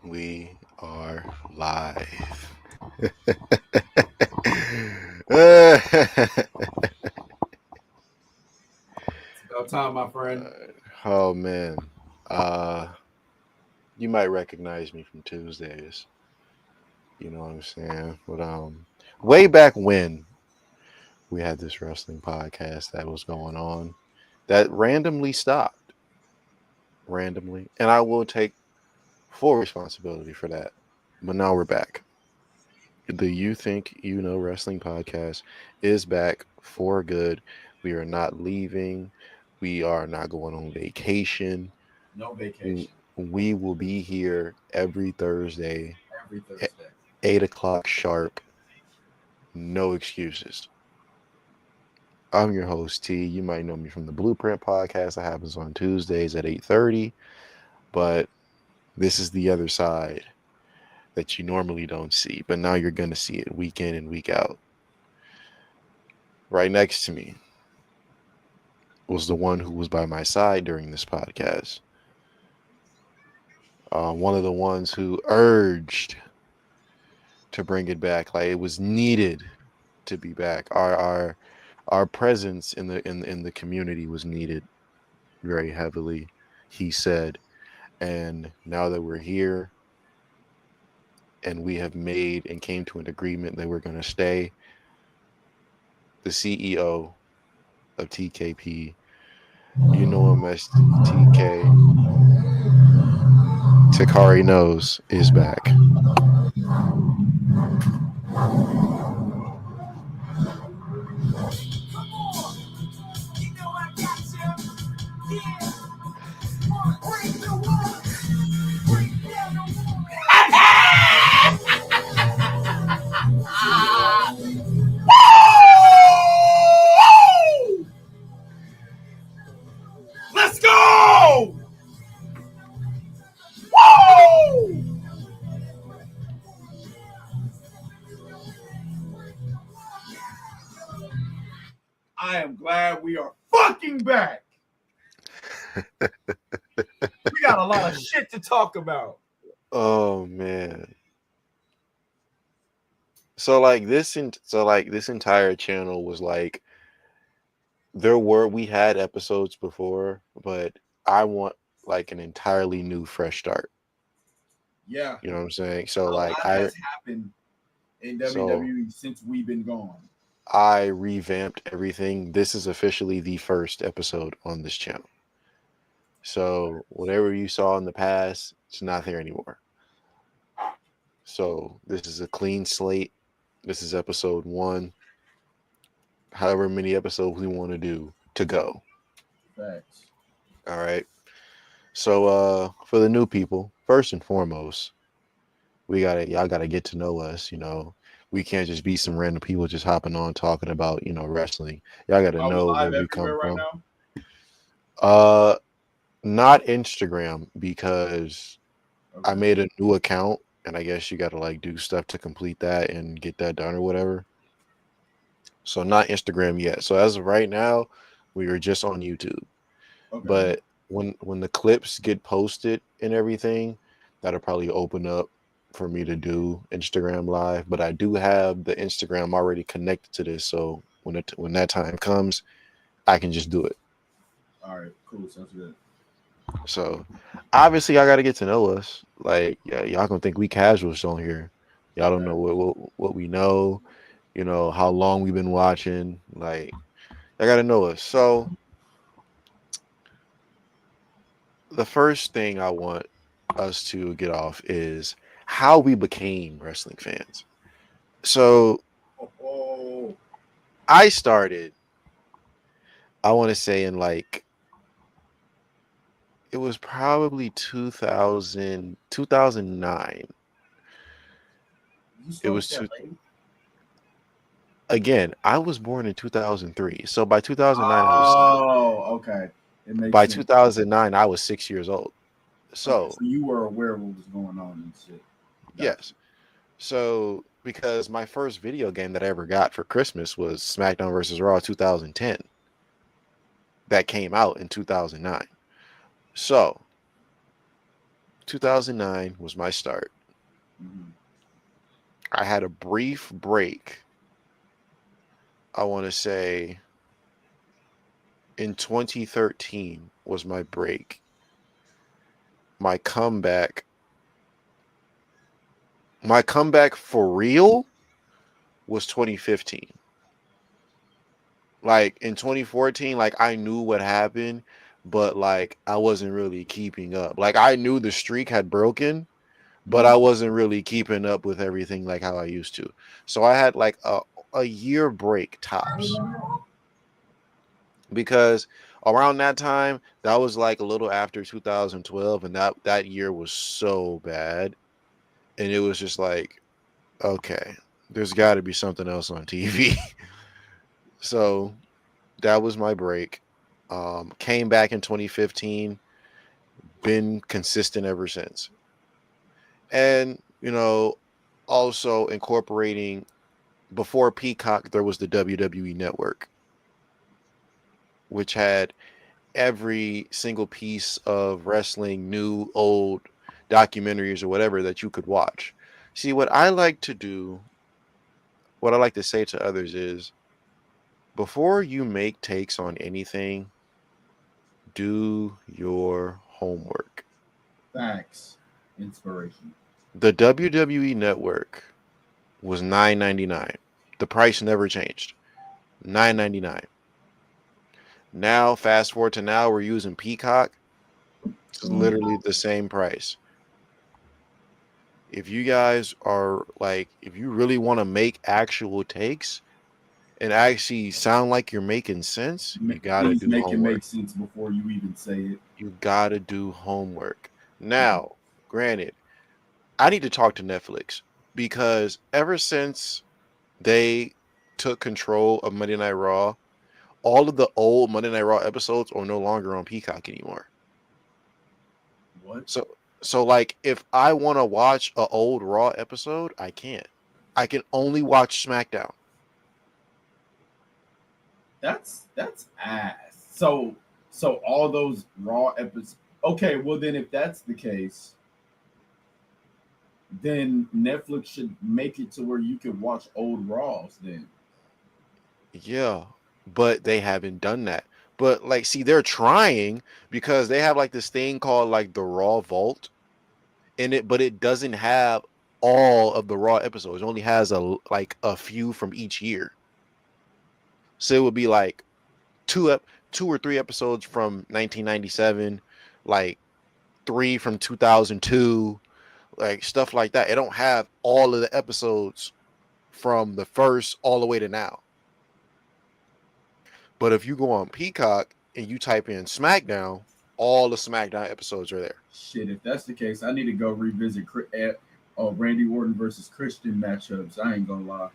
We are live. About time, my friend. Oh man. Uh you might recognize me from Tuesdays. You know what I'm saying? But way back when we had this wrestling podcast that was going on that randomly stopped. Randomly. And I will take full responsibility for that. But now we're back. The You Think You Know Wrestling podcast is back for good. We are not leaving. We are not going on vacation. No W- vacation. We will be here every Thursday Every at Thursday. 8 o'clock sharp. No excuses. I'm your host, T. You might know me from the Blueprint podcast that happens on Tuesdays at 8:30. But this is the other side that you normally don't see. But now you're going to see it week in and week out. Right next to me was the one who was by my side during this podcast. One of the ones who urged to bring it back, like it was needed to be back. Our presence in the community was needed very heavily, he said. And now that we're here and we have made and came to an agreement that we're going to stay, the CEO of TKP, you know him as TK, Takari Knows, is back. Let's go! Woo! I am glad we are fucking back. We got a lot of shit to talk about. Oh man. So like this entire channel was like we had episodes before, but I want like an entirely new fresh start. Yeah, You know what I'm saying? a lot has happened in So WWE since we've been gone. I revamped everything. This is officially the first episode on this channel. So whatever you saw in the past, it's not there anymore. So this is a clean slate. This is episode 1. However many episodes we want to do to go. Facts. All right. So for the new people, first and foremost, y'all gotta get to know us, you know. We can't just be some random people just hopping on talking about, wrestling. Y'all gotta Are we know where live we come everywhere right from. now? Uh Not Instagram because I Okay. made a new account and I guess you gotta like do stuff to complete that and get that done or whatever. So not Instagram yet. So as of right now, we are just on YouTube. Okay. But when the clips get posted and everything, that'll probably open up for me to do Instagram live. But I do have the Instagram already connected to this, so when that time comes, I can just do it. All right. Cool. Sounds good. So obviously, I got to get to know us. Like, yeah, y'all gonna think we casuals on here. Y'all don't know Facts. what we know. You know how long we've been watching. Like, I got to know us. So the first thing I want us to get off is how we became wrestling fans. So Oh, I started, I want to say in like, it was probably 2009. you It started was that two, late? again, I was born in 2003. So by 2009, Oh, okay. It makes by sense. 2009, I was 6 years old. Okay, So so you were aware of what was going on and shit. Gotcha. yes. So because my first video game that I ever got for Christmas was SmackDown versus Raw 2010. That came out in 2009. So 2009 was my start. Mhm. I had a brief break. I want to say in 2013 was my break. My comeback, my comeback for real was 2015. Like in 2014, like I knew what happened, but like I wasn't really keeping up. Like I knew the streak had broken, but I Mhm. wasn't really keeping up with everything like how I used to. So I had like a year break tops because around that time, that was like a little after 2012, and that year was so bad, and it was just like, okay, there's got to be something else on TV. So that was my break. Came back in 2015, been consistent ever since. And, also incorporating before Peacock, there was the WWE Network, which had every single piece of wrestling, new, old documentaries or whatever that you could watch. See, what I like to do, what I like to say to others is before you make takes on anything, do your homework. Facts. Inspiration. The WWE Network was $9.99. The price never changed. $9.99. Now, fast forward to now, we're using Peacock. It's literally the same price. If you guys are like, if you really want to make actual takes and actually sound like you're making sense, you gotta Please do make it homework. make sense before you even say it. You gotta do homework. Now, granted, I need to talk to Netflix because ever since they took control of Monday Night Raw, all of the old Monday Night Raw episodes are no longer on Peacock anymore. What? So like if I want to watch a old Raw episode, I can't. I can only watch SmackDown. That's ass. So all those raw episodes. Okay, well then if that's the case, then Netflix should make it to where you can watch old Raws then. Yeah, but they haven't done that. But like see they're trying because they have like this thing called like the Raw Vault in it, but it doesn't have all of the Raw episodes. It only has like a few from each year. So it would be like two or three episodes from 1997, like three from 2002, like stuff like that. It don't have all of the episodes from the first all the way to now. But if you go on Peacock and you type in SmackDown, all the SmackDown episodes are there. Shit, if that's the case, I need to go revisit Randy Orton versus Christian matchups. I ain't gonna lie.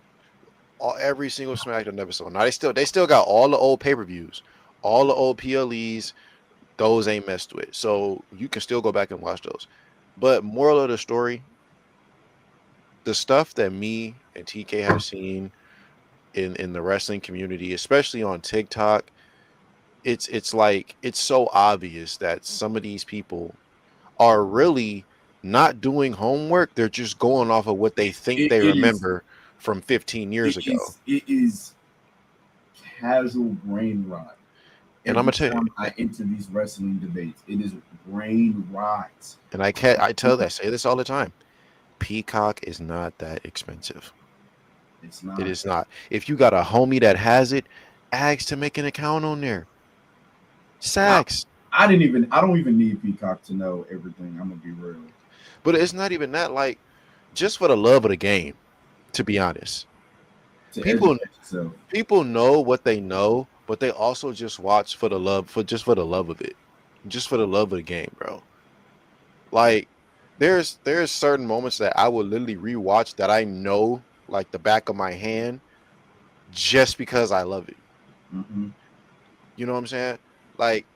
Every single SmackDown episode. Now they still got all the old pay-per-views, all the old PLEs. Those ain't messed with. So you can still go back and watch those. But moral of the story, the stuff that me and TK have seen in the wrestling community, especially on TikTok, it's like it's so obvious that some of these people are really not doing homework. They're just going off of what they think It, they it is remember from 15 years it ago. is it is casual brain rot. And I'm gonna Every tell you, time I enter these wrestling debates, it is brain rot. and I say this all the time. Peacock is not that expensive. It's It not. is not. If you got a homie that has it, ask to make an account on there. I, Sax. I don't even need Peacock to know everything. I'm gonna be real. But it's not even that. Like, just for the love of the game, to be honest. To People educate yourself. people know what they know, but they also just watch for the love for the love of it. Just for the love of the game, bro. Like there's certain moments that I will literally rewatch that I know like the back of my hand just because I love it. Hmm. You know what I'm saying? Like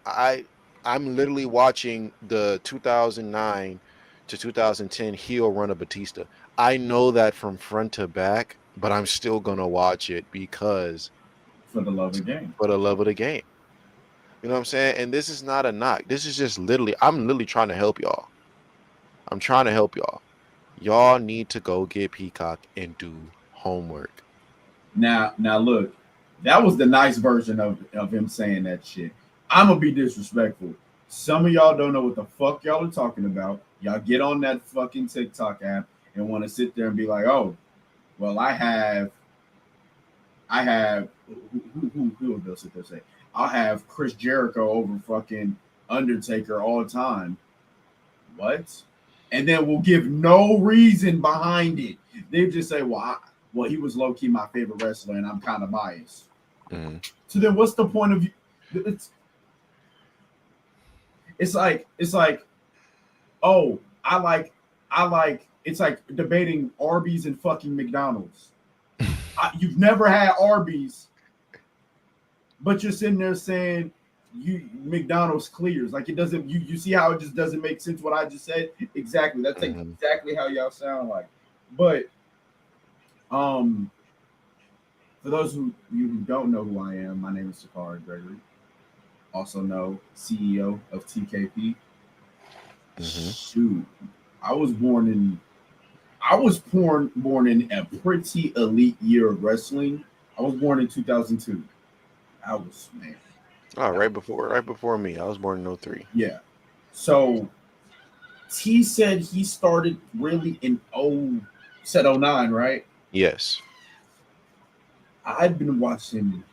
I'm literally watching the 2009 to 2010 heel run of Batista. I know that from front to back, but I'm still going to watch it because For the love of the game. for the love of the game. You know what I'm saying? And this is not a knock. This is just literally I'm literally trying to help y'all. I'm trying to help y'all. Y'all need to go get Peacock and do homework. Now look, that was the nice version of him saying that shit. I'm gonna be disrespectful. Some of y'all don't know what the fuck y'all are talking about. Y'all get on that fucking TikTok app and want to sit there and be like, oh, well, I have who will sit there and say, I'll have Chris Jericho over fucking Undertaker all the time. What? And then we'll give no reason behind it. They just say, well, he was low key my favorite wrestler, and I'm kind of biased. Mm-hmm. So then, what's the point of you? It's like, oh, I like. It's like debating Arby's and fucking McDonald's. You've never had Arby's, but you're sitting there saying you McDonald's clears. Like it doesn't. You see how it just doesn't make sense what I just said? Exactly. That's exactly how y'all sound like. But for those who don't know who I am, my name is Sakari Gregory. Also know CEO of TKP. Mm-hmm. Shoot, I was born in a pretty elite year of wrestling. I was born in 2002. I was man. Oh, right before me. I was born in 03. Yeah. So T said he started really in said 09, right? Yes. I'd been watching.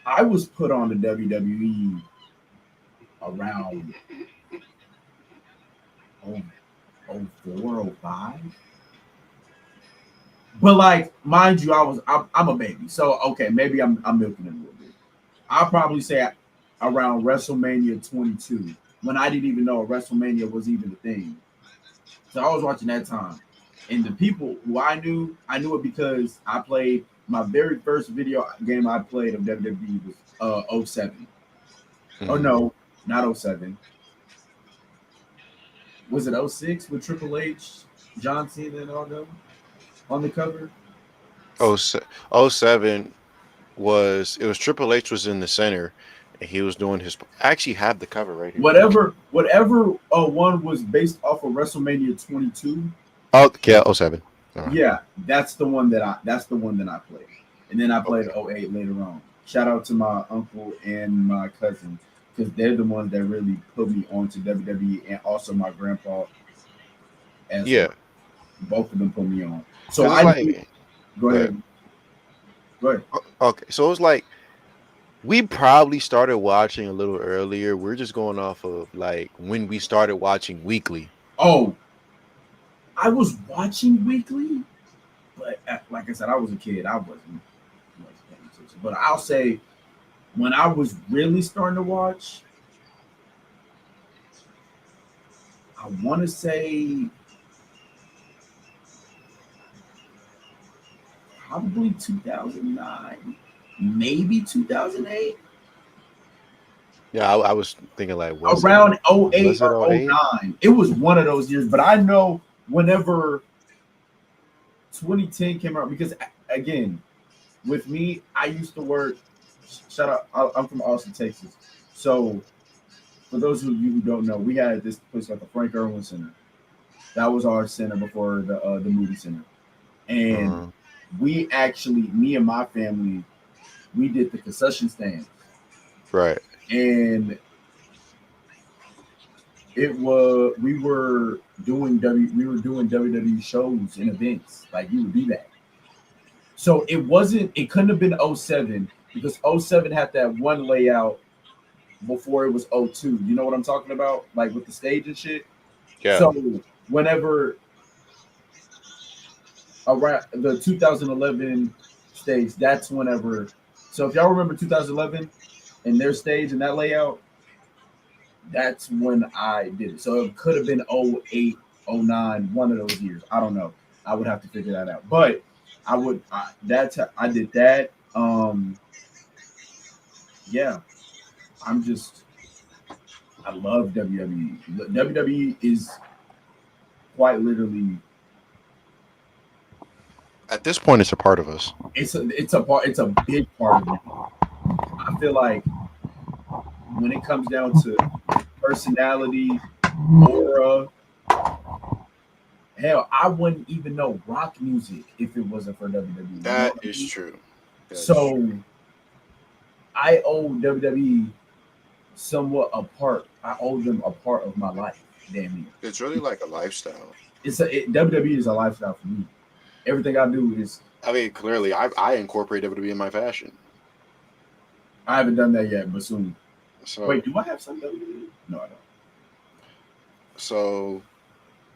I was put on the WWE around 04, 05. But like, mind you, I'm a baby, so okay, maybe I'm milking it a little bit. I'll probably say around WrestleMania 22, when I didn't even know a WrestleMania was even a thing. So I was watching that time, and the people who I knew it because I played my very first video game I played of WWE was 07. Mm-hmm. Oh no, not 07. Was it 06 with Triple H, John Cena, and all them on the cover? Oh, 07 was Triple H was in the center and he was doing his. I actually have the cover right here. Whatever one was based off of WrestleMania 22. Oh yeah, 07. Right. Yeah, that's the one that I played. And then I played 08 later on. Shout out to my uncle and my cousin because they're the ones that really put me onto WWE, and also my grandpa as well. Both of them put me on. So go ahead. Go ahead. Okay, so it was like we probably started watching a little earlier. We're just going off of like when we started watching weekly. Oh, I was watching weekly, but like I said, I was a kid. I wasn't paying attention. But I'll say when I was really starting to watch, I want to say probably 2009, maybe 2008. Yeah, I was thinking like around 08 was it or 08? 09. It was one of those years, but I know whenever 2010 came out, because again, with me, I used to work. Shout out, I'm from Austin, Texas. So for those of you who don't know, we had this place called the Frank Irwin Center. That was our center before the movie center, and we actually, me and my family, we did the concession stand, right? And we were doing WWE shows and events, like we would do that. So it couldn't have been 07 because 07 had that one layout before it was 02. You know what I'm talking about? Like with the stage and shit. Yeah. So whenever around the 2011 stage, that's whenever. So if y'all remember 2011 and their stage and that layout, that's when I did it. So it could have been 08, 09, one of those years. I don't know. I would have to figure that out. But I did that. Yeah. I love WWE. WWE is quite literally, at this point, it's a part of us. It's a big part of me. I feel like when it comes down to personality, aura, Hell, I wouldn't even know rock music if it wasn't for WWE. You know That what I is mean? true. That is true. So I owe WWE somewhat a part. I owe them a part of my life. Damn near. It's really like a lifestyle. WWE is a lifestyle for me. Everything I do is. I mean, clearly, I incorporate WWE in my fashion. I haven't done that yet, but soon. So, Wait, do I have some WWE? No, I don't. so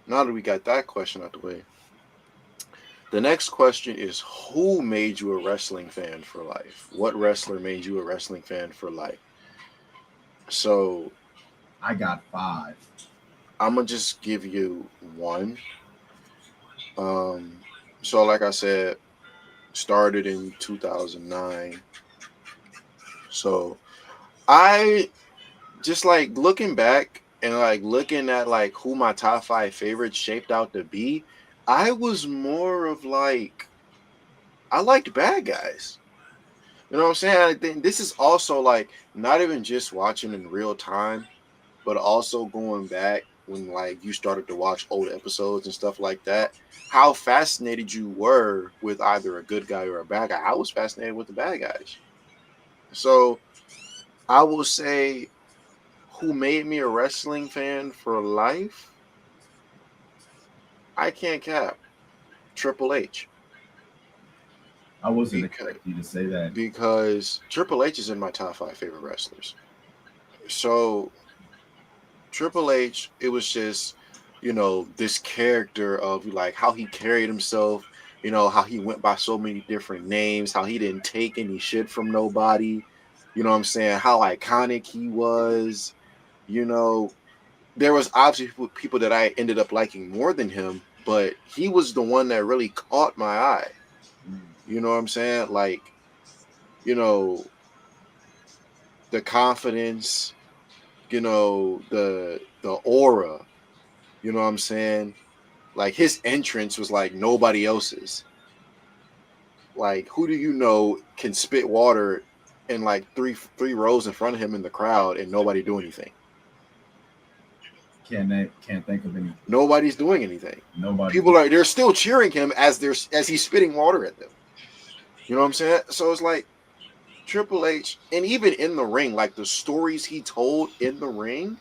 now that we got that question out the way, the next question is who made you a wrestling fan for life? What wrestler made you a wrestling fan for life? So I got five. I'm gonna just give you one. Um, so like I said, started in 2009. So I just like looking back and like looking at like who my top five favorites shaped out to be. I was more of like I liked bad guys. You know what I'm saying? I think this is also like not even just watching in real time, but also going back when like you started to watch old episodes and stuff like that. How fascinated you were with either a good guy or a bad guy. I was fascinated with the bad guys. So I will say who made me a wrestling fan for life? I can't cap. Triple H. I wasn't Because expecting you to say that. because Triple H is in my top five favorite wrestlers. So Triple H, it was just, this character of like how he carried himself, how he went by so many different names, how he didn't take any shit from nobody, you know what I'm saying? How iconic he was, you know, there was obviously people that I ended up liking more than him, but he was the one that really caught my eye. Mm. You know what I'm saying? Like, you know, the confidence, the aura, you know what I'm saying? Like his entrance was like nobody else's. Like who do you know can spit water in like three rows in front of him in the crowd and nobody do anything? Can't think of any. Nobody's doing anything. Nobody. They're still cheering him as he's spitting water at them. You know what I'm saying? So it's like Triple H, and even in the ring, like the stories he told in the ring,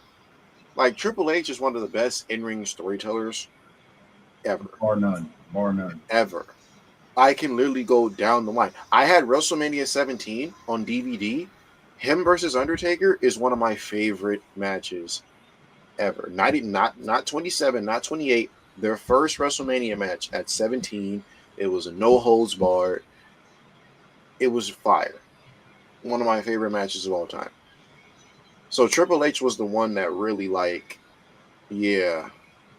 like Triple H is one of the best in-ring storytellers ever, Bar none. Bar none. ever. I can literally go down the line. I had WrestleMania 17 on DVD. Him versus Undertaker is one of my favorite matches ever. Not 27, not 28. Their first WrestleMania match at 17. It was a no holds barred. It was fire. One of my favorite matches of all time. So Triple H was the one that really like, yeah,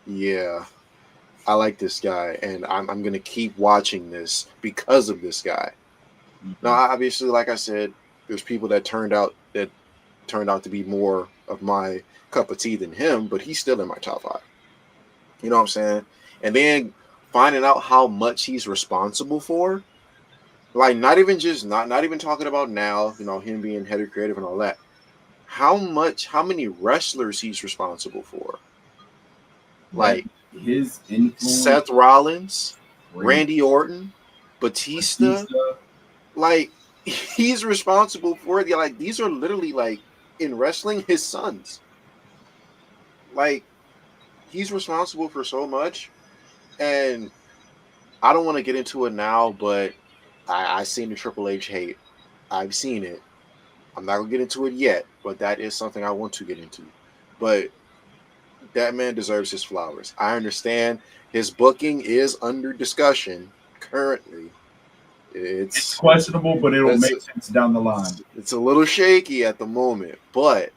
yeah, I like this guy, and I'm gonna keep watching this because of this guy. Now, Mm-hmm. obviously, like I said, there's people that turned out to be more of my cup of tea than him, but he's still in my top five. You know what I'm saying? And then finding out how much he's responsible for, like not even talking about now, him being head of creative and all that. How many wrestlers he's responsible for? That Like his influence. Seth Rollins, Great. Randy Orton, Batista. Batista. Like he's responsible for it. Like these are literally like in wrestling his sons. Like he's responsible for so much, and I don't want to get into it now, but I seen the Triple H hate. I've seen it. I'm not gonna get into it yet, but that is something I want to get into. But that man deserves his flowers. I understand his booking is under discussion currently. It's It's questionable, but it'll it's make sense down the line. it's a little shaky at the moment, but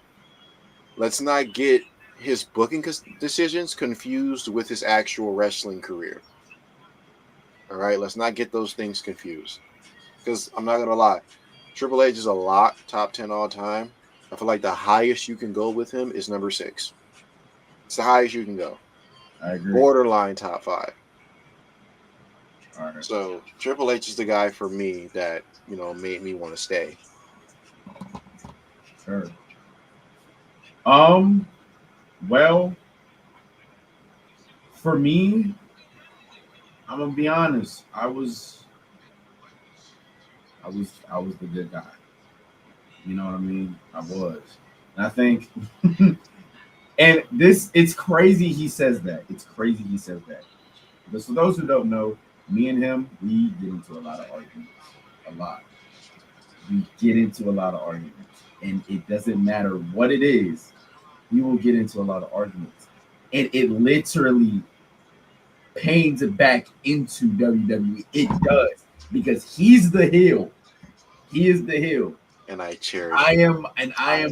let's not get his booking decisions confused with his actual wrestling career. All right, let's not get those things confused. Because I'm not gonna lie, Triple H is a lot top 10 all time. I feel like the highest you can go with him is number 6. It's the highest you can go. I agree. Borderline top 5. All right. So Triple H is the guy for me that made me want to stay. Sure. Um. Well, for me, I'm gonna be honest. I was the good guy. You know what I mean? I was. And I think and this it's crazy he says that. It's crazy he says that. But for those who don't know, me and him, we get into a lot of arguments. A lot. We get into a lot of arguments. And it doesn't matter what it is, we will get into a lot of arguments. And it literally pains it back into WWE. It does. Because he's the heel. He is the heel. And I cherish it. I am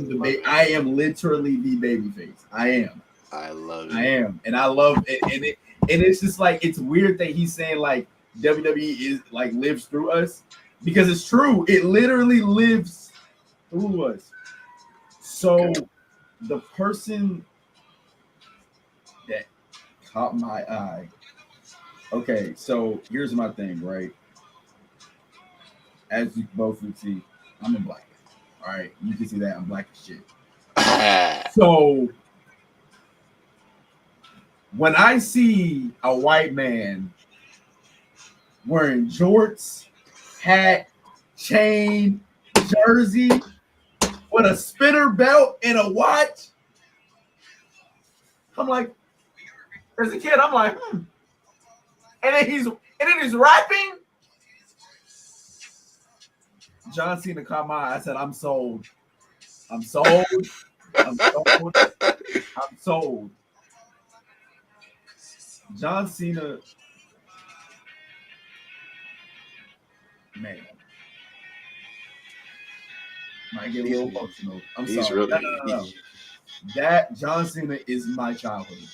the I am literally the baby face. I am. I love it. I am. And I love it. And it's just like it's weird that he's saying like WWE is like lives through us. Because it's true. It literally lives through us. So Okay. the person that caught my eye. Okay, so here's my thing, right? As you both would see, I'm in black. All right, you can see that I'm black as shit. So when I see a white man wearing jorts, hat, chain, jersey, with a spinner belt and a watch, I'm like, as a kid, I'm like, And then he's rapping. John Cena caught my eye. I said, I'm sold. I'm sold. I'm sold. I'm sold. John Cena, man, might get a little emotional. I'm He's sorry. really No. That John Cena is my childhood.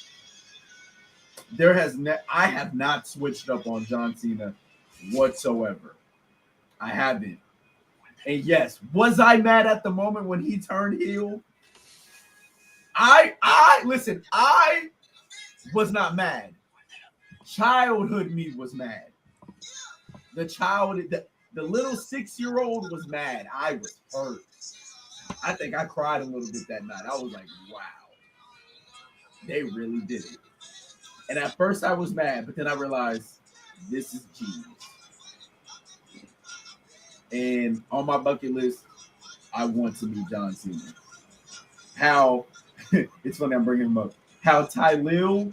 I have not switched up on John Cena whatsoever. I haven't. And yes, was I mad at the moment when he turned heel? I listen, I was not mad. Childhood me was mad. The little 6-year-old was mad. I was hurt. I think I cried a little bit that night. I was like, wow. They really did it. And at first I was mad, but then I realized this is genius. And on my bucket list, I want to meet John Cena. How it's funny I'm bringing him up. How Tylil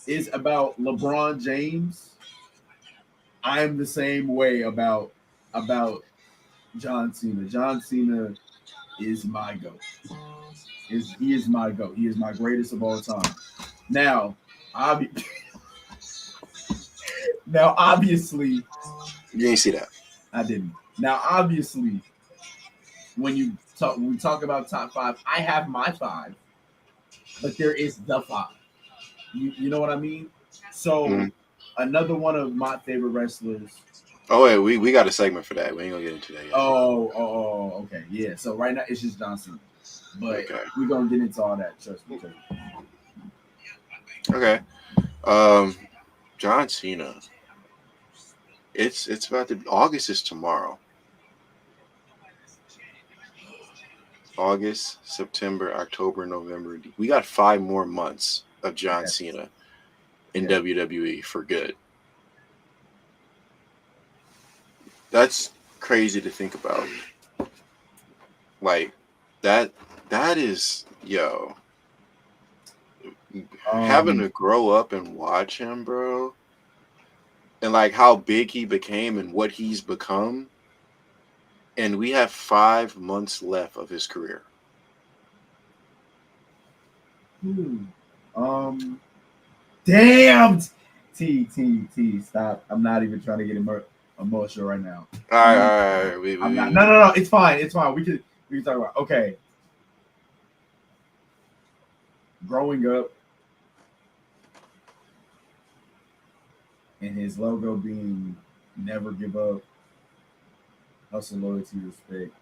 is about LeBron James. I'm the same way about John Cena. John Cena is my goat. He is my goat. He is my greatest of all time. Now, obviously, you ain't see that. I didn't. Now, obviously, when we talk about top 5, I have my 5, but there is the 5. You know what I mean? So another one of my favorite wrestlers. Oh wait, we got a segment for that. We ain't gonna get into that yet. Oh, okay, yeah. So right now it's just John Cena, but we're gonna get into all that. Trust me. Okay. John Cena. It's about to. August is tomorrow. August, September, October, November. We got 5 more months of John Cena in WWE for good. That's crazy to think about. Like that is having to grow up and watch him, bro. And like how big he became and what he's become. And we have 5 months left of his career. Damn. T. Stop. I'm not even trying to get emotional right now. All right. I'm not. No. It's fine. It's fine. We can talk about. Okay. Growing up, and his logo being never give up, hustle, loyalty, respect.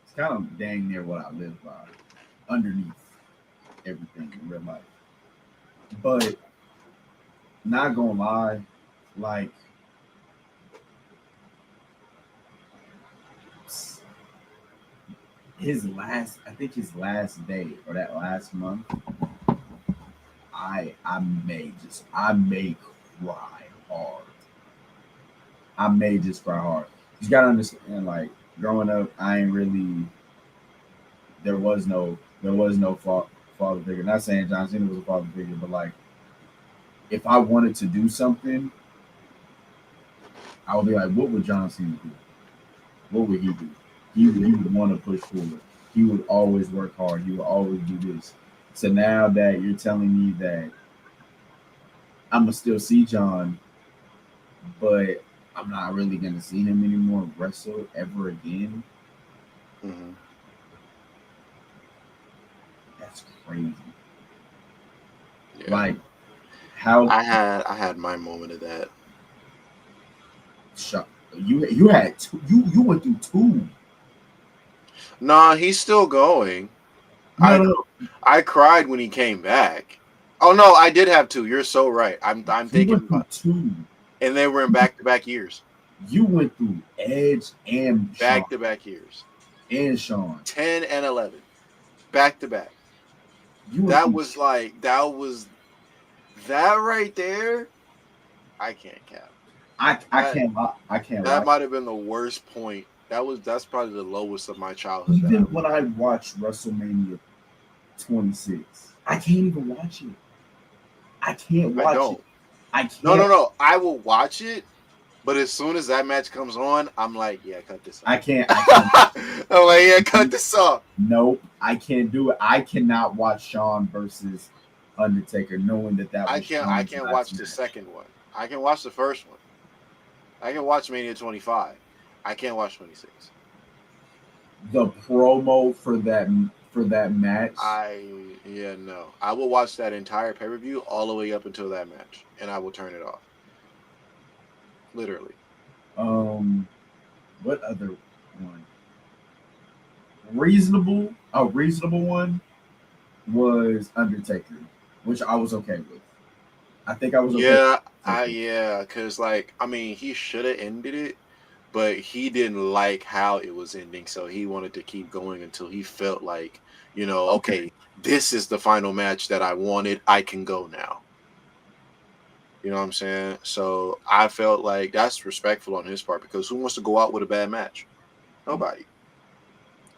It's kind of dang near what I live by, underneath everything in real life. But not gonna lie, like his last day or that last month, I may cry hard. I may just cry hard. You gotta understand, like growing up, I ain't really. There was no father figure. Not saying John Cena was a father figure, but like if I wanted to do something, I would be like, what would John Cena do? What would he do? He would want to push forward. He would always work hard. He would always do this. So now that you're telling me that I'm gonna still see John, but I'm not really gonna see him anymore wrestle ever again, Hmm. that's crazy. Yeah, Like how I had my moment of that. shock you had two, you went through two. Nah, he's still going. No, I no, no. I cried when he came back. Oh no, I did have two. You're so right. I'm You thinking went through about, two. and they were in back to back years. You went through Edge and Sean Back to back years. and Sean. 10 and 11. Back to back. You went That through. was like that right there. I can't cap. I That can't lie. I can't that lie. might have been the worst point. That's probably the lowest of my childhood that I Even was. when I watched WrestleMania 26, I can't even watch it. I can't I watch it. don't. I No, no, can't. no. I will watch it, but as soon as that match comes on, I'm like, yeah, cut this I off. can't. I can't. I'm like, yeah, cut this off. Nope. I can't do it. I cannot watch Shawn versus Undertaker, knowing that I was can't I Shawn's can't last watch the match. second one. I can watch the first one. I can watch Mania 25. I can't watch 26. The promo for that match. Yeah, no. I will watch that entire pay-per-view all the way up until that match, and I will turn it off. Literally. Um, what other one? A reasonable one was Undertaker, which I was okay with. I think I was okay with Yeah, Undertaker. cuz like I mean, he should have ended it, but he didn't like how it was ending, so he wanted to keep going until he felt like, Okay. okay, this is the final match that I wanted. I can go now. You know what I'm saying? So I felt like that's respectful on his part because who wants to go out with a bad match? Nobody.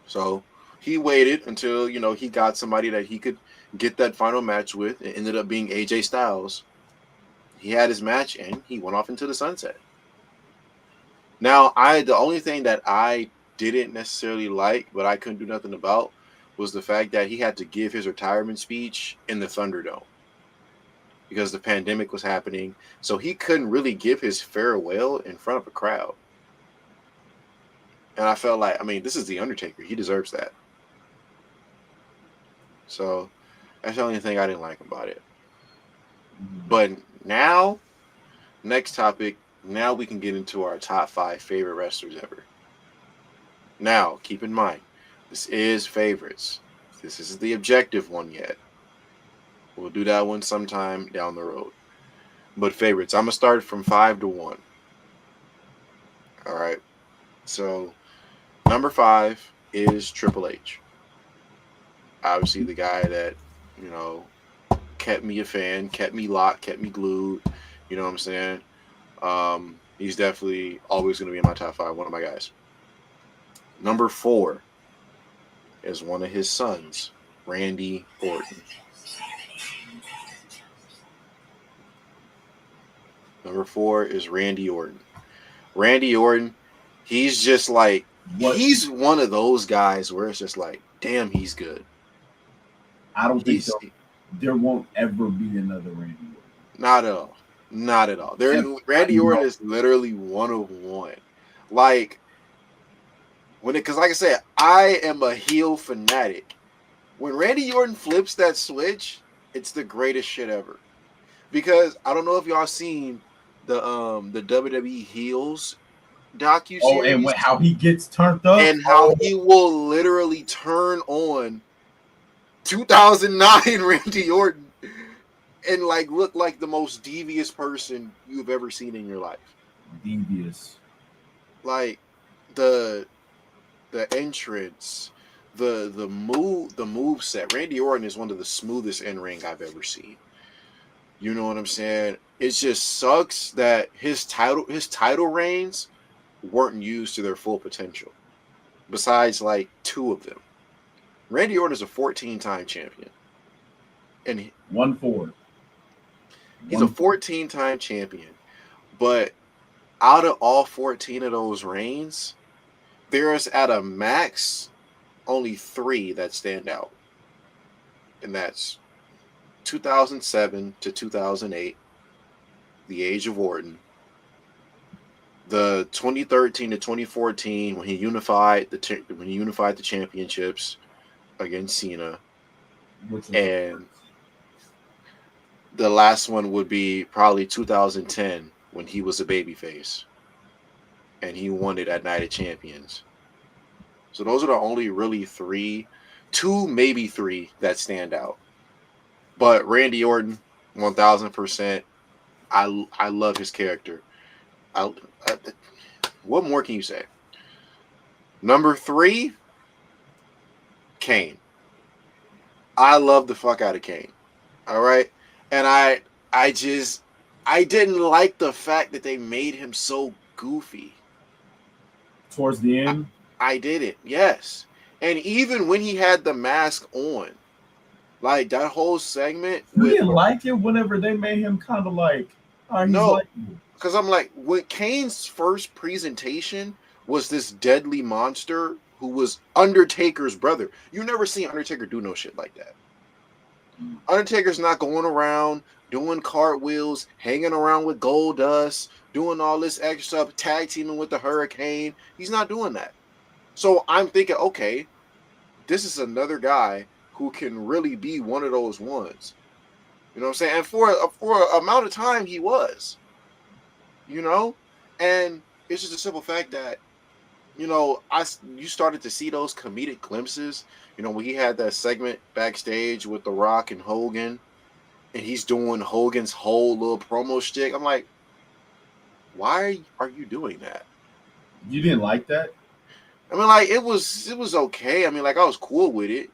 So he waited until, he got somebody that he could get that final match with. It ended up being AJ Styles. He had his match and he went off into the sunset. Now, the only thing that I didn't necessarily like, but I couldn't do nothing about, was the fact that he had to give his retirement speech in the Thunderdome because the pandemic was happening. So he couldn't really give his farewell in front of a crowd. And I felt like, I mean, this is the Undertaker. He deserves that. So that's the only thing I didn't like about it. But now, next topic. Now we can get into our top 5 favorite wrestlers ever. Now, keep in mind, this is favorites. This isn't the objective one yet. We'll do that one sometime down the road. But favorites, I'm gonna start from 5 to 1. All right. So number 5 is Triple H. Obviously, the guy that you know kept me a fan, kept me locked, kept me glued. You know what I'm saying? He's definitely always going to be in my top 5. One of my guys. Number 4 is one of his sons, Randy Orton. Number 4 is Randy Orton. Randy Orton, he's just like What he's one of those guys where it's just like, damn, he's good. I don't think He's there won't ever be another Randy Orton. not at all. Not at all. There, I Randy Orton know. is literally one of one. Like because like I said, I am a heel fanatic. When Randy Orton flips that switch, it's the greatest shit ever. Because I don't know if y'all seen the WWE Heels docu Oh, and series how he gets turned up. and how Oh, he will literally turn on 2009 Randy Orton and like look like the most devious person you've ever seen in your life. devious. Like the entrance, the move set. Randy Orton is one of the smoothest in ring I've ever seen. You know what I'm saying? It just sucks that his title reigns weren't used to their full potential. Besides like two of them. Randy Orton is a 14-time champion. And 1-4. he's a 1. 14-time champion. But out of all 14 of those reigns, there's at a max only 3 that stand out. And that's 2007 to 2008, the age of Orton. The 2013 to 2014 when he unified the championships against Cena, Which was and the last one would be probably 2010 when he was a babyface and he won it at Night of Champions. So those are the only really 2 maybe 3 that stand out. But Randy Orton, 1000%. I love his character. I, what more can you say? Number 3, Kane. I love the fuck out of Kane. All right, and I didn't like the fact that they made him so goofy towards the end. I did it, yes. And even when he had the mask on, like that whole segment. You didn't like it whenever they made him kind of like, no, because I'm like, when Kane's first presentation was this deadly monster who was Undertaker's brother. You never seen Undertaker do no shit like that. Undertaker's not going around doing cartwheels, hanging around with Goldust, doing all this extra stuff, tag teaming with the Hurricane. He's not doing that. So I'm thinking, okay, this is another guy who can really be one of those ones. You know what I'm saying? And for an amount of time, he was. You know? And it's just a simple fact that, you know, you started to see those comedic glimpses. You know, when he had that segment backstage with The Rock and Hogan, and he's doing Hogan's whole little promo shtick. I'm like, why are you doing that? You didn't like that? I mean, like, it was okay. I mean, like, I was cool with it.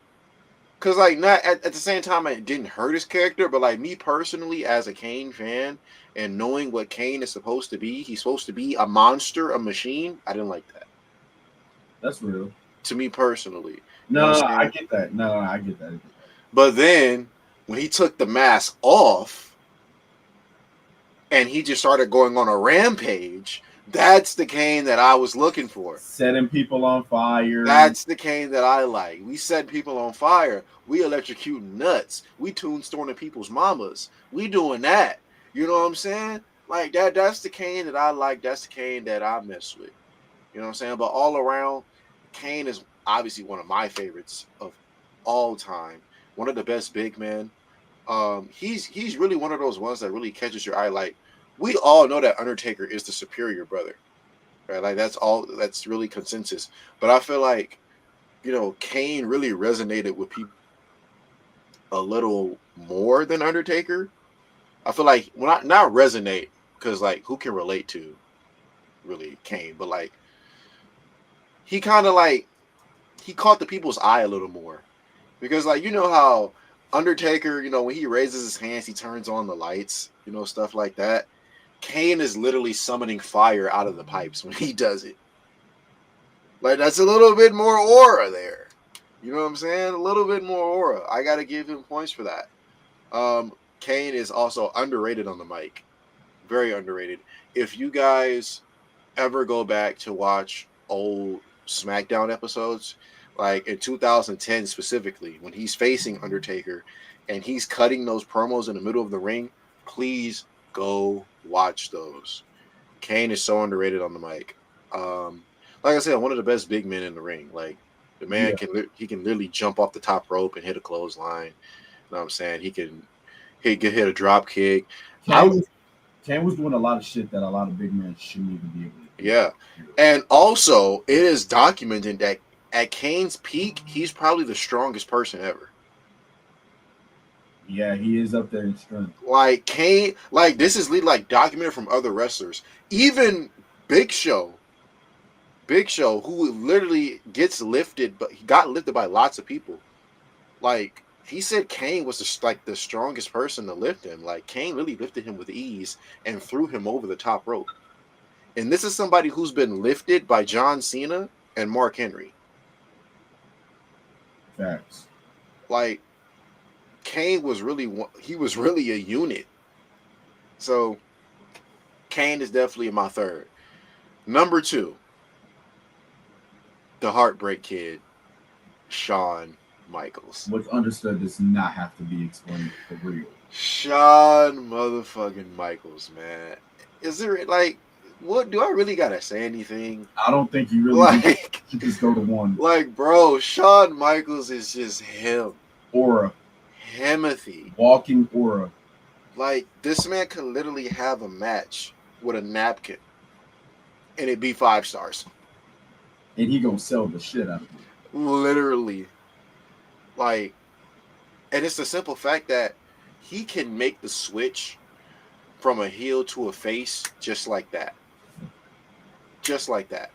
Because, like, not at the same time, it didn't hurt his character. But, like, me personally, as a Kane fan, and knowing what Kane is supposed to be, he's supposed to be a monster, a machine. I didn't like that. That's real. To me personally. No, I get that. No, I get that. But then, when he took the mask off, and he just started going on a rampage, that's the Kane that I was looking for. Setting people on fire. That's the Kane that I like. We set people on fire. We electrocute nuts. We tombstoning people's mamas. We doing that. You know what I'm saying? Like that's the Kane that I like. That's the Kane that I mess with. You know what I'm saying? But all around, Kane is obviously one of my favorites of all time. One of the best big men. He's really one of those ones that really catches your eye. Like, we all know that Undertaker is the superior brother, right? Like, that's really consensus. But I feel like, you know, Kane really resonated with people a little more than Undertaker. I feel like, well, not resonate, because, like, who can relate to really Kane? But, like, he kind of, like, he caught the people's eye a little more. Because, like, you know how Undertaker, you know, when he raises his hands, he turns on the lights, you know, stuff like that. Kane is literally summoning fire out of the pipes when he does it. Like, that's a little bit more aura there. You know what I'm saying? A little bit more aura. I got to give him points for that. Kane is also underrated on the mic. Very underrated. If you guys ever go back to watch old SmackDown episodes, like in 2010 specifically, when he's facing Undertaker and he's cutting those promos in the middle of the ring, please go watch those. Kane is so underrated on the mic. Like I said, one of the best big men in the ring. Like, the man can literally jump off the top rope and hit a clothesline. You know what I'm saying? He can hit a drop kick. Kane was doing a lot of shit that a lot of big men shouldn't even be able to do. Yeah. And also, it is documented that at Kane's peak, he's probably the strongest person ever. Yeah, he is up there in strength. Like, Kane, like, this is like documented from other wrestlers. Even Big Show, who literally gets lifted, but he got lifted by lots of people. Like, he said Kane was like the strongest person to lift him. Like Kane really lifted him with ease and threw him over the top rope. And this is somebody who's been lifted by John Cena and Mark Henry. Facts. Like Kane was really a unit. So Kane is definitely my third. Number 2, the Heartbreak Kid, Shawn Michaels. What's understood does not have to be explained for real. Shawn motherfucking Michaels, man. Is there like what do I really gotta say anything? I don't think you really Like you just go to one. like bro, Shawn Michaels is just him. Aura. Himothy. Walking aura. Like this man could literally have a match with a napkin and it'd be 5 stars. And he gonna sell the shit out of it. Literally. Like, and it's the simple fact that he can make the switch from a heel to a face just like that. Just like that.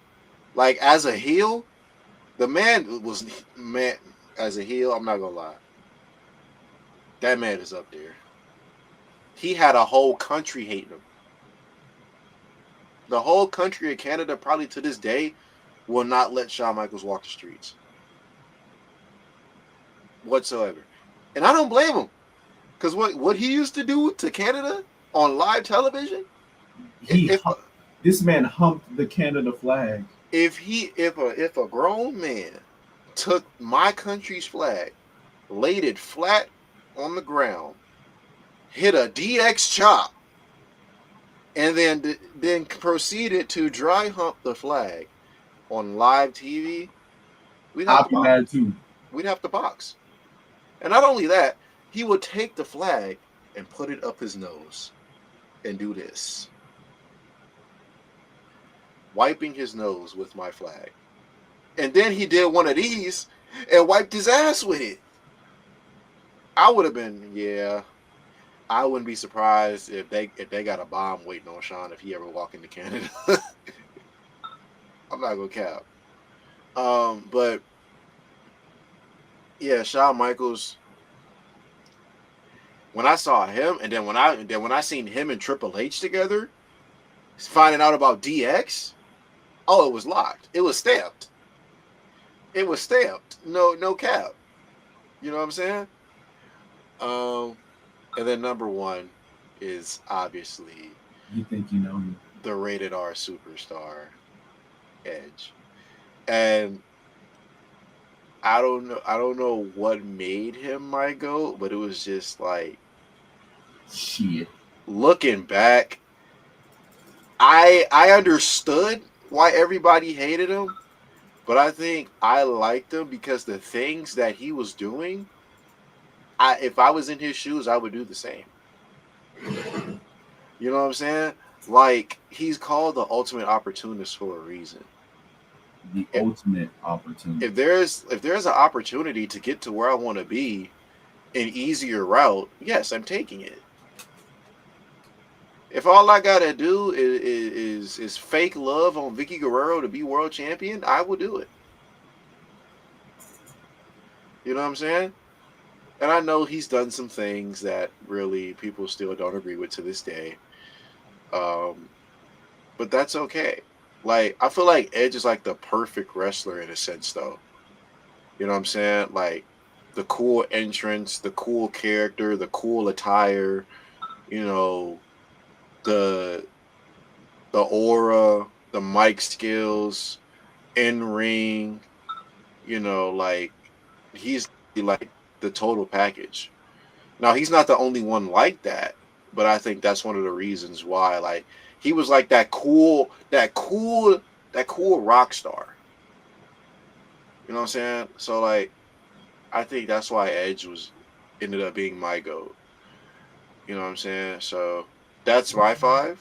Like, as a heel, the man as a heel, I'm not gonna lie. That man is up there. He had a whole country hating him. The whole country of Canada, probably to this day, will not let Shawn Michaels walk the streets. Whatsoever. And I don't blame him. Because what he used to do to Canada on live television, this man humped the Canada flag. If a grown man took my country's flag, laid it flat on the ground, hit a DX chop, and then proceeded to dry hump the flag on live TV, I'd be mad too. We'd have to box. And not only that, he would take the flag and put it up his nose and do this. Wiping his nose with my flag. And then he did one of these and wiped his ass with it. I would have been, I wouldn't be surprised if they got a bomb waiting on Shawn if he ever walked into Canada. I'm not gonna cap. But yeah, Shawn Michaels. When I saw him, and then when I seen him and Triple H together, finding out about DX, oh, it was locked. It was stamped. It was stamped. No cap. You know what I'm saying? And then number 1 is obviously You think you know me. The rated R superstar, Edge. And I don't know what made him my GOAT, but it was just like shit. Looking back, I understood why everybody hated him, but I think I liked him because the things that he was doing, if I was in his shoes, I would do the same. You know what I'm saying? Like, he's called the ultimate opportunist for a reason. The ultimate opportunity. If there's an opportunity to get to where I want to be, an easier route, yes, I'm taking it. If all I gotta do is fake love on Vicky Guerrero to be world champion, I will do it. You know what I'm saying? And I know he's done some things that really people still don't agree with to this day. But that's okay. Like, I feel like Edge is like the perfect wrestler in a sense, though. You know what I'm saying? Like, the cool entrance, the cool character, the cool attire, you know, the aura, the mic skills, in ring, you know, like, he's like the total package. Now, he's not the only one like that, but I think that's one of the reasons why, like, he was like that cool rock star. You know what I'm saying? So, like, I think that's why Edge ended up being my GOAT. You know what I'm saying? So that's my 5.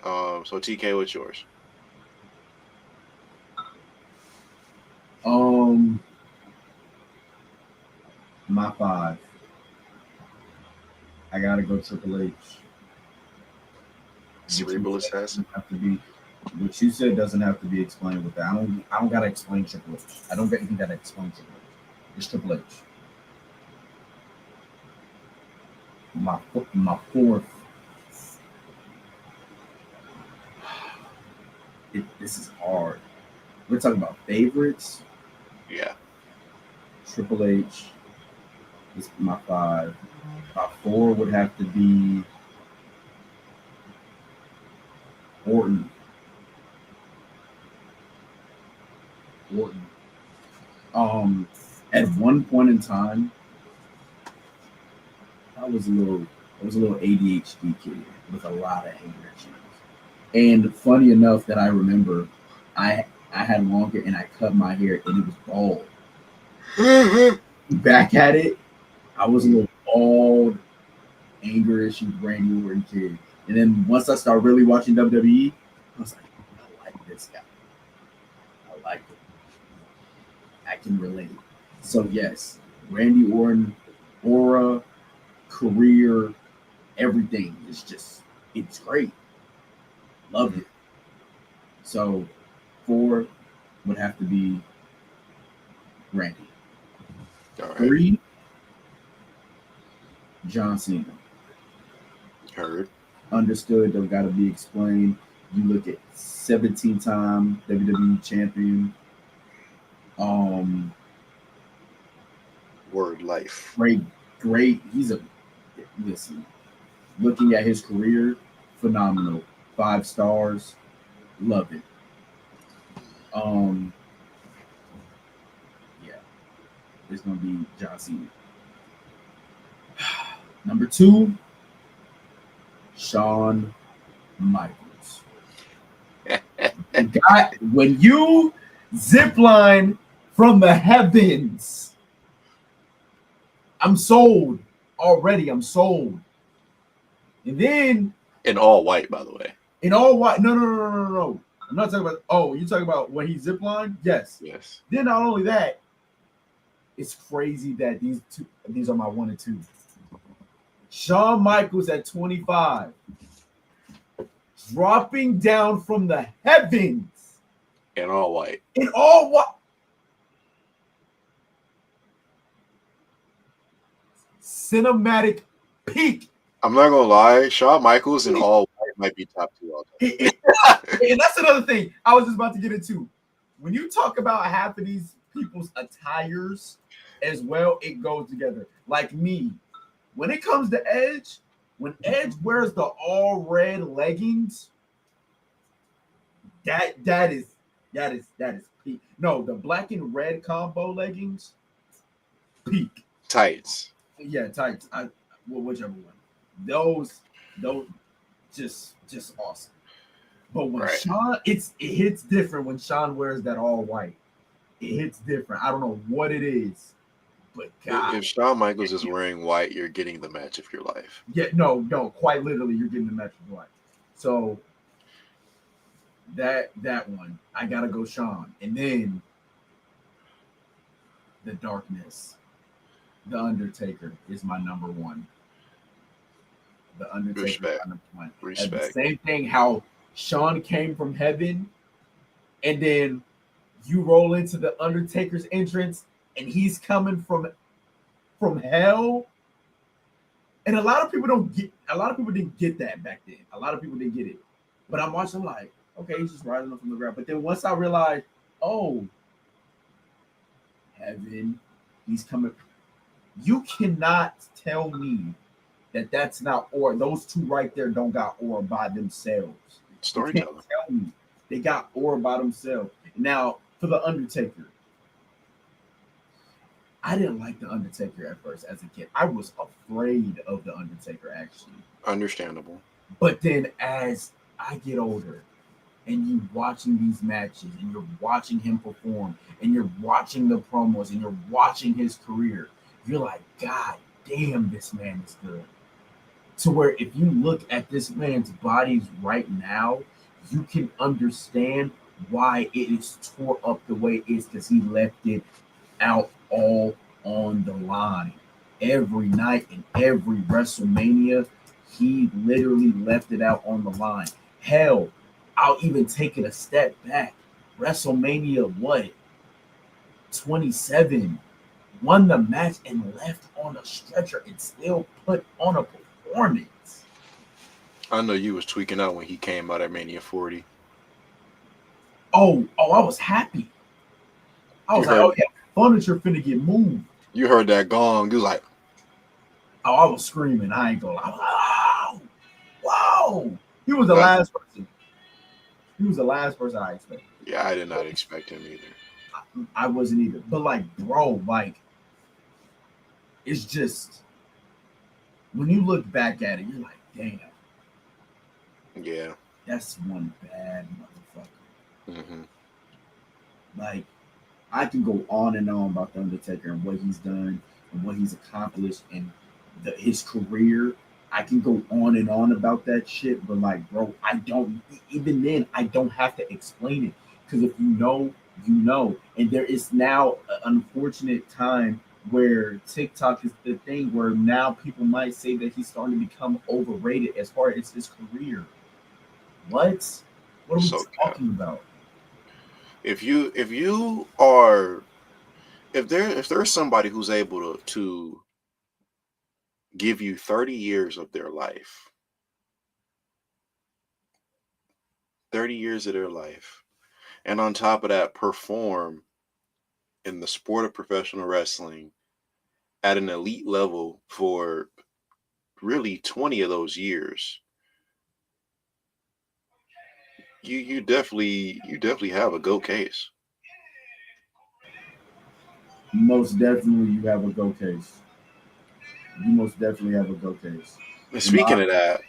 So TK, what's yours? My 5. I gotta go Triple H. Cerebral assassin. Have to be. What you said doesn't have to be explained with that. I don't gotta explain Triple H. I don't even gotta explain Triple H. It's Triple H. my fourth. This is hard. We're talking about favorites. Yeah. Triple H is my five. My four would have to be Orton. Orton. At one point in time, I was a little ADHD kid with a lot of anger issues. And funny enough that I remember, I had longer and I cut my hair and it was bald. Back at it, I was a little bald, anger issue, Randy Orton kid. And then once I started really watching WWE, I was like, I like this guy. I like it. I can relate. So yes, Randy Orton, aura, career, everything is just it's great. Love it. So four would have to be Randy. All right. Three, John Cena. Heard. Understood, don't gotta be explained. You look at 17-time WWE champion. Um Word life. great. He's a listen. Looking at his career, phenomenal. 5 stars. Love it. Um, yeah, it's gonna be John Cena. Number two, Shawn Michaels. When you zip line from the heavens, I'm sold already. I'm sold. And then In all white, by the way. in all white, no. I'm not talking about. Oh, you talking about when he ziplined? Yes. Yes. Then not only that, it's crazy that these are my 1 and 2. Shawn Michaels at 25, dropping down from the heavens In all white. in all white. Cinematic peak. I'm not gonna lie, Shawn Michaels in all white might be top 2 all time. And that's another thing I was just about to get into. When you talk about half of these people's attires as well, it goes together. Like me, when it comes to Edge, when Edge wears the all red leggings, that is peak. No, the black and red combo leggings, peak. Tights. Yeah, tights. Whichever one. Those just awesome. But when Right. Shawn, it hits different when Shawn wears that all white. It hits different. I don't know what it is, but God, If Shawn Michaels is wearing white, you're getting the match of your life. yeah, no, quite literally, you're getting the match of white. So that one, I gotta go Shawn, and then the darkness. The Undertaker is my number one. The Undertaker is my number one. Respect. And the same thing, how Shawn came from heaven, and then you roll into the Undertaker's entrance, and he's coming from hell. And a lot of people didn't get that back then. A lot of people didn't get it. But I'm watching, like, okay, he's just rising up from the ground. But then once I realized, oh, heaven, he's coming. You cannot tell me that that's not aura. Those two right there don't got aura by themselves. Storyteller. Tell me they got aura by themselves. Now for the Undertaker, I didn't like the Undertaker at first as a kid. I was afraid of the Undertaker actually. Understandable. But then as I get older, and you watching these matches, and you're watching him perform, and you're watching the promos, and you're watching his career, you're like, God damn, this man is good. To where if you look at this man's bodies right now, you can understand why it is tore up the way it is, because he left it out all on the line. Every night and every WrestleMania, he literally left it out on the line. Hell, I'll even take it a step back. WrestleMania, what? 27, won the match and left on a stretcher and still put on a Hornets. I know you was tweaking out when he came out at Mania 40. Oh, I was happy. I was like, oh yeah, furniture finna get moved. You heard that gong. You was like, oh, I was screaming. I ain't gonna lie. I was like, whoa. He was the last person. He was the last person I expected. Yeah, I did not expect him either. I wasn't either. But like, bro, like, it's just when you look back at it, you're like, damn. Yeah. That's one bad motherfucker. Mm-hmm. Like, I can go on and on about the Undertaker and what he's done and what he's accomplished and his career. I can go on and on about that shit, but like, bro, I don't. Even then, I don't have to explain it because if you know, you know. And there is now an unfortunate time where TikTok is the thing where now people might say that he's starting to become overrated as far as his career. What? What are we talking about? If there's somebody who's able to give you 30 years of their life, 30 years of their life, and on top of that, perform in the sport of professional wrestling at an elite level for really 20 of those years, you definitely have a GOAT case. Most definitely, you have a GOAT case. You most definitely have a GOAT case. And speaking of that,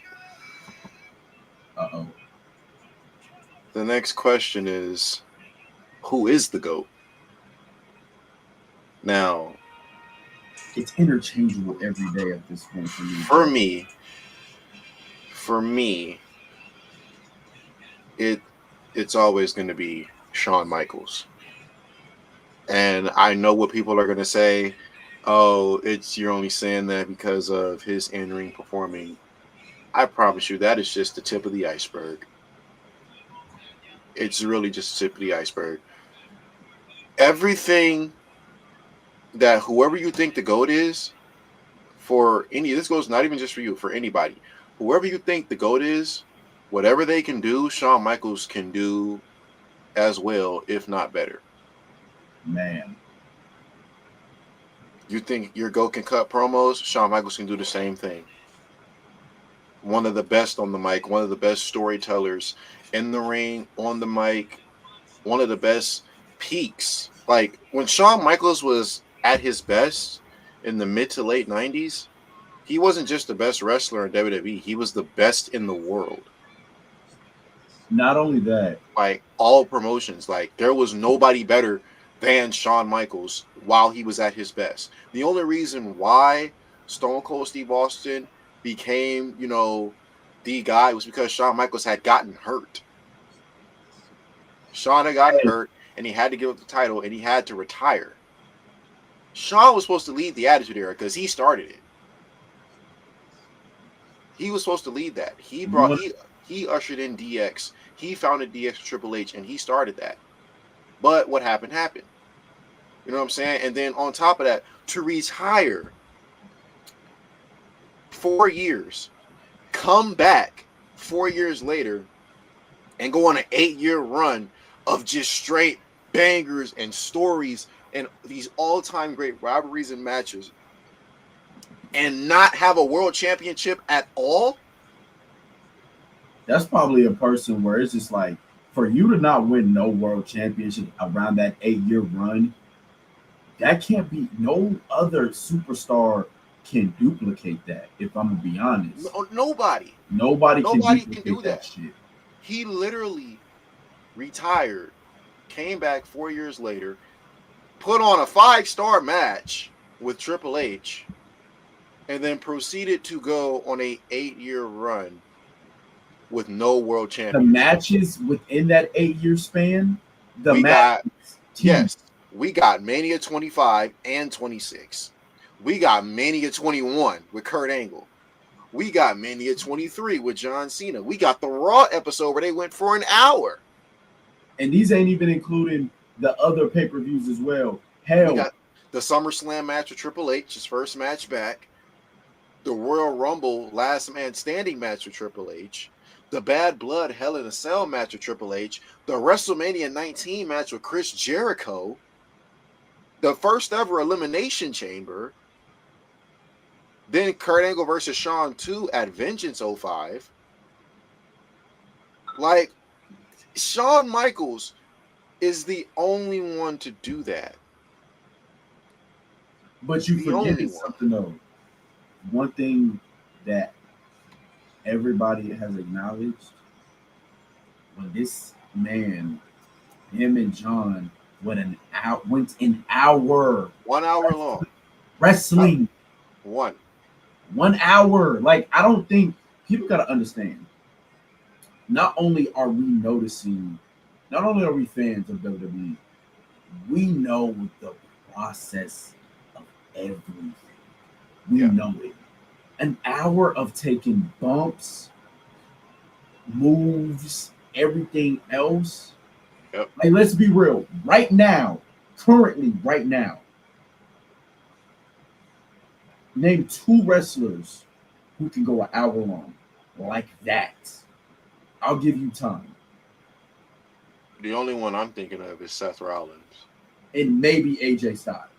the next question is, who is the GOAT? Now, it's interchangeable every day at this point for me. For me, it's always going to be Shawn Michaels. And I know what people are going to say. Oh, you're only saying that because of his in-ring performing. I promise you, that is just the tip of the iceberg. It's really just the tip of the iceberg. Everything that whoever you think the GOAT is, this goes not even just for you, for anybody. Whoever you think the GOAT is, whatever they can do, Shawn Michaels can do as well, if not better. Man. You think your GOAT can cut promos? Shawn Michaels can do the same thing. One of the best on the mic, one of the best storytellers in the ring, on the mic, one of the best peaks. Like, when Shawn Michaels was at his best in the mid to late 90s, he wasn't just the best wrestler in WWE. He was the best in the world. Not only that. Like, all promotions. Like, there was nobody better than Shawn Michaels while he was at his best. The only reason why Stone Cold Steve Austin became, the guy was because Shawn Michaels had gotten hurt. Shawn had gotten hurt, and he had to give up the title, and he had to retire. Shawn was supposed to lead the Attitude Era because he started it. He was supposed to lead that. He ushered in DX. He founded DX Triple H, and he started that. But what happened. You know what I'm saying? And then on top of that, to retire 4 years, come back 4 years later, and go on an 8-year run of just straight bangers and stories and these all-time great rivalries and matches, and not have a world championship at all? That's probably a person where it's just like, for you to not win no world championship around that 8-year run, that can't be, no other superstar can duplicate that, if I'm gonna be honest. Nobody can do that shit. He literally retired, came back 4 years later, put on a 5-star match with Triple H, and then proceeded to go on a 8-year run with no world championship. The matches within that 8-year span, we got Mania 25 and 26. We got Mania 21 with Kurt Angle. We got Mania 23 with John Cena. We got the Raw episode where they went for an hour. And these ain't even including the other pay-per-views as well. Hell, we got the SummerSlam match with Triple H, his first match back. the Royal Rumble Last Man Standing match with Triple H, the Bad Blood Hell in a Cell match with Triple H, the WrestleMania 19 match with Chris Jericho, the first ever Elimination Chamber, then Kurt Angle versus Shawn 2 at Vengeance '05. Like, Shawn Michaels is the only one to do that. But you The only forgetting one. something though. One thing that everybody has acknowledged when this man, him and John, went an hour 1 hour long. wrestling. One. 1 hour. Like, I don't think people gotta understand. Not only are we noticing, not only are we fans of WWE, we know the process of everything. We know it. An hour of taking bumps, moves, everything else. Yep. Like, let's be real. Right now, currently, right now, name 2 wrestlers who can go an hour long like that. I'll give you time. The only one I'm thinking of is Seth Rollins. And maybe AJ Styles.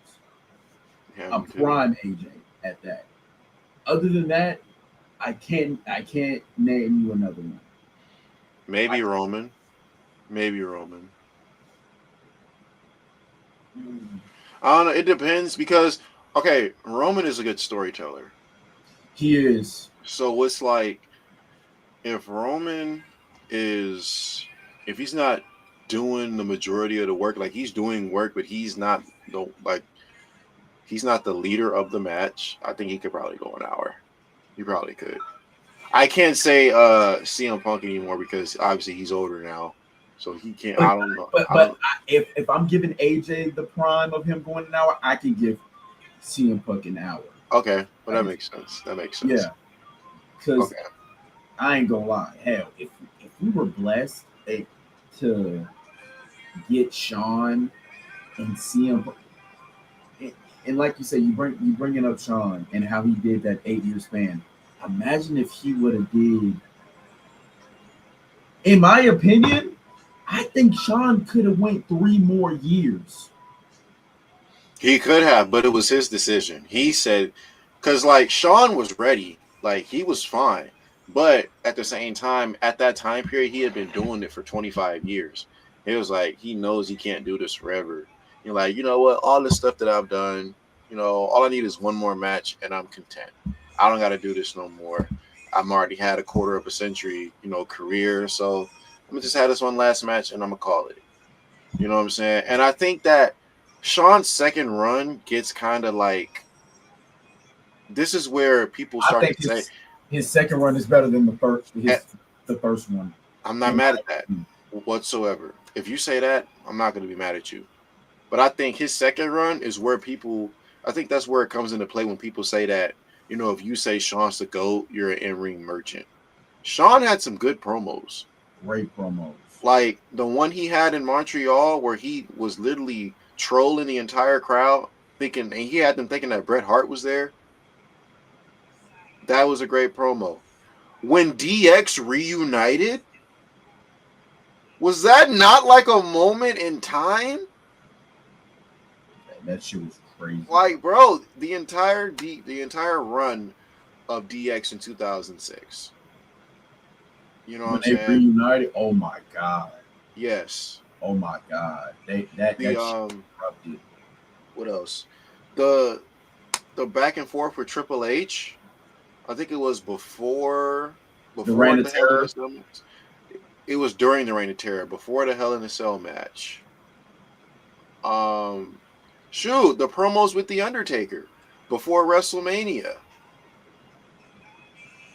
Him A too. prime AJ at that. Other than that, I can't name you another one. Maybe Roman. Maybe Roman. I don't know. It depends because, okay, Roman is a good storyteller. He is. So it's like, if Roman is, if he's not doing the majority of the work, like he's doing work, but he's not he's not the leader of the match, I think he could probably go an hour. He probably could. I can't say CM Punk anymore because obviously he's older now, so he can't. I don't know. If I'm giving AJ the prime of him going an hour, I can give CM Punk an hour. Okay, well that makes sense. That makes sense. Yeah, because I ain't gonna lie. Hell, if we were blessed to get Shawn and CM Punk, and like you said, you bringing up Shawn and how he did that 8-year span. Imagine if he would have did. In my opinion, I think Shawn could have went 3 more years. He could have, but it was his decision. He said, because like Shawn was ready, like he was fine, but at the same time, at that time period, he had been doing it for 25 years. It was like he knows he can't do this forever. You're like, you know what? All the stuff that I've done, all I need is one more match, and I'm content. I don't got to do this no more. I'm already had a quarter of a century, career, so I'm gonna just have this one last match, and I'm gonna call it. You know what I'm saying? And I think that Shawn's second run gets kind of like, this is where people start to say his second run is better than the first one. I'm not mad at that whatsoever. If you say that, I'm not going to be mad at you. But I think his second run is where I think that's where it comes into play when people say that, if you say Shawn's the GOAT, you're an in-ring merchant. Shawn had some good promos. Great promos. Like the one he had in Montreal where he was literally trolling the entire crowd, and he had them thinking that Bret Hart was there. That was a great promo. When DX reunited, was that not like a moment in time? That shit was crazy. Like, bro, the entire run of DX in 2006. You know what I'm saying? When they reunited, oh my god. Yes. Oh my god. That shit erupted. What else? The back and forth with Triple H. I think it was before the Reign of Terror. It was during the Reign of Terror, before the Hell in a Cell match. Shoot, the promos with The Undertaker before WrestleMania.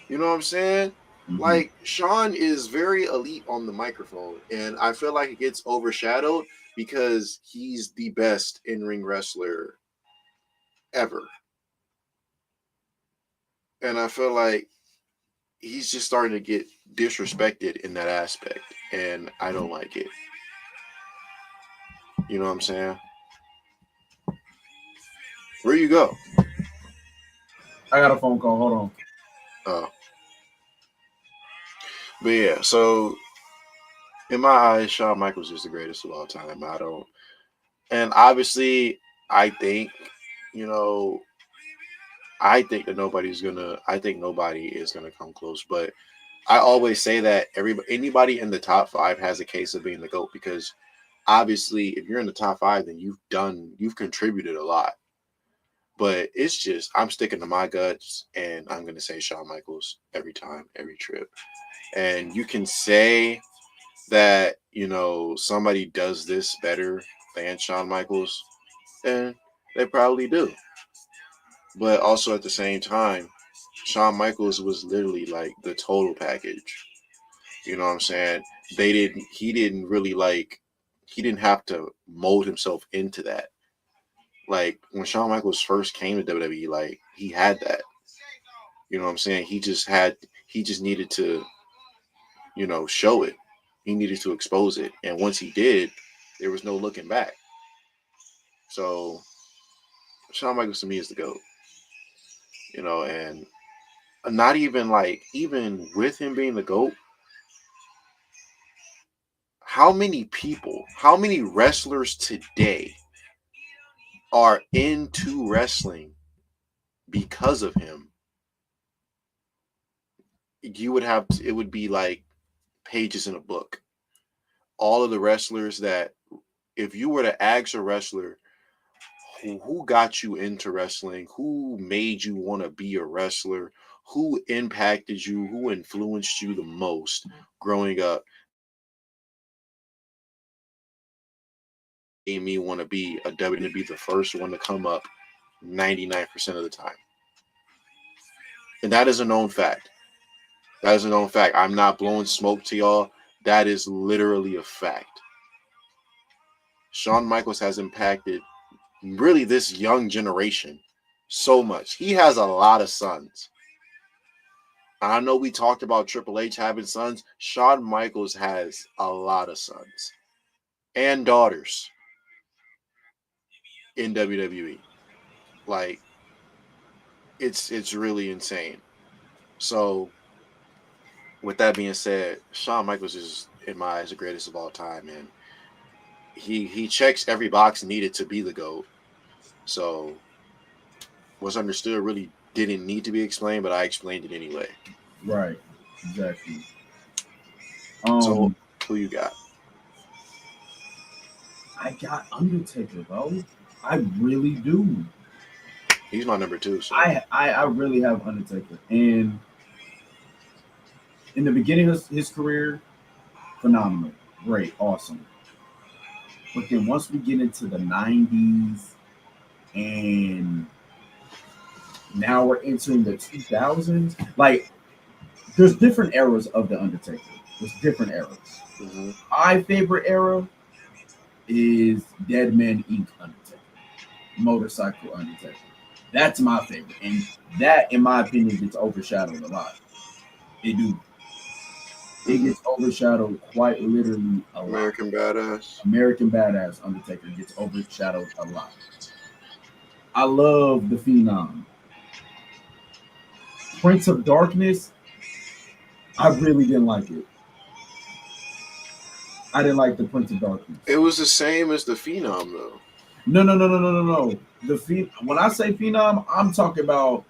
You know what I'm saying? Mm-hmm. Like, Shawn is very elite on the microphone, and I feel like it gets overshadowed because he's the best in-ring wrestler ever. And I feel like he's just starting to get disrespected in that aspect, and I don't like it. You know what I'm saying? Where you go? I got a phone call. Hold on. Oh, but yeah. So in my eyes, Shawn Michaels is the greatest of all time. I don't, and obviously, I think, you know, I think that nobody's gonna. I think nobody is gonna come close. But I always say that anybody in the top five has a case of being the GOAT because obviously, if you're in the top five, then you've contributed a lot. But it's just I'm sticking to my guts, and I'm gonna say Shawn Michaels every time, every trip. And you can say that somebody does this better than Shawn Michaels, and they probably do. But also at the same time, Shawn Michaels was literally like the total package. You know what I'm saying? He didn't really he didn't have to mold himself into that. Like when Shawn Michaels first came to WWE, like he had that. You know what I'm saying? He just needed to, show it. He needed to expose it. And once he did, there was no looking back. So Shawn Michaels to me is the GOAT. And not even even with him being the GOAT, how many wrestlers today are into wrestling because of him? It would be like pages in a book. All of the wrestlers that, if you were to ask a wrestler who got you into wrestling, who made you want to be a wrestler, who impacted you, who influenced you the most growing up, made me want to be a W to be the first one to come up 99% of the time. And that is a known fact. That is a known fact. I'm not blowing smoke to y'all. That is literally a fact. Shawn Michaels has impacted really this young generation so much. He has a lot of sons. I know we talked about Triple H having sons. Shawn Michaels has a lot of sons and daughters in WWE. Like it's really insane. So with that being said, Shawn Michaels is in my eyes the greatest of all time, and he checks every box needed to be the GOAT. So what's understood really didn't need to be explained, but I explained it anyway. Right. Exactly. So who you got? I got Undertaker, bro. I really do. He's my number two. So I really have Undertaker, and in the beginning of his career, phenomenal, great, awesome. But then once we get into the '90s, and now we're entering the 2000s, like there's different eras of the Undertaker. There's different eras. mm-hmm. My favorite era is Dead Man Inc. Undertaker, Motorcycle Undertaker. That's my favorite, and that, in my opinion, gets overshadowed a lot. It do. It gets overshadowed quite literally a lot. American Badass. American Badass Undertaker gets overshadowed a lot. I love the Phenom. Prince of Darkness, I really didn't like it. I didn't like the Prince of Darkness. It was the same as the Phenom, though. No. When I say Phenom, I'm talking about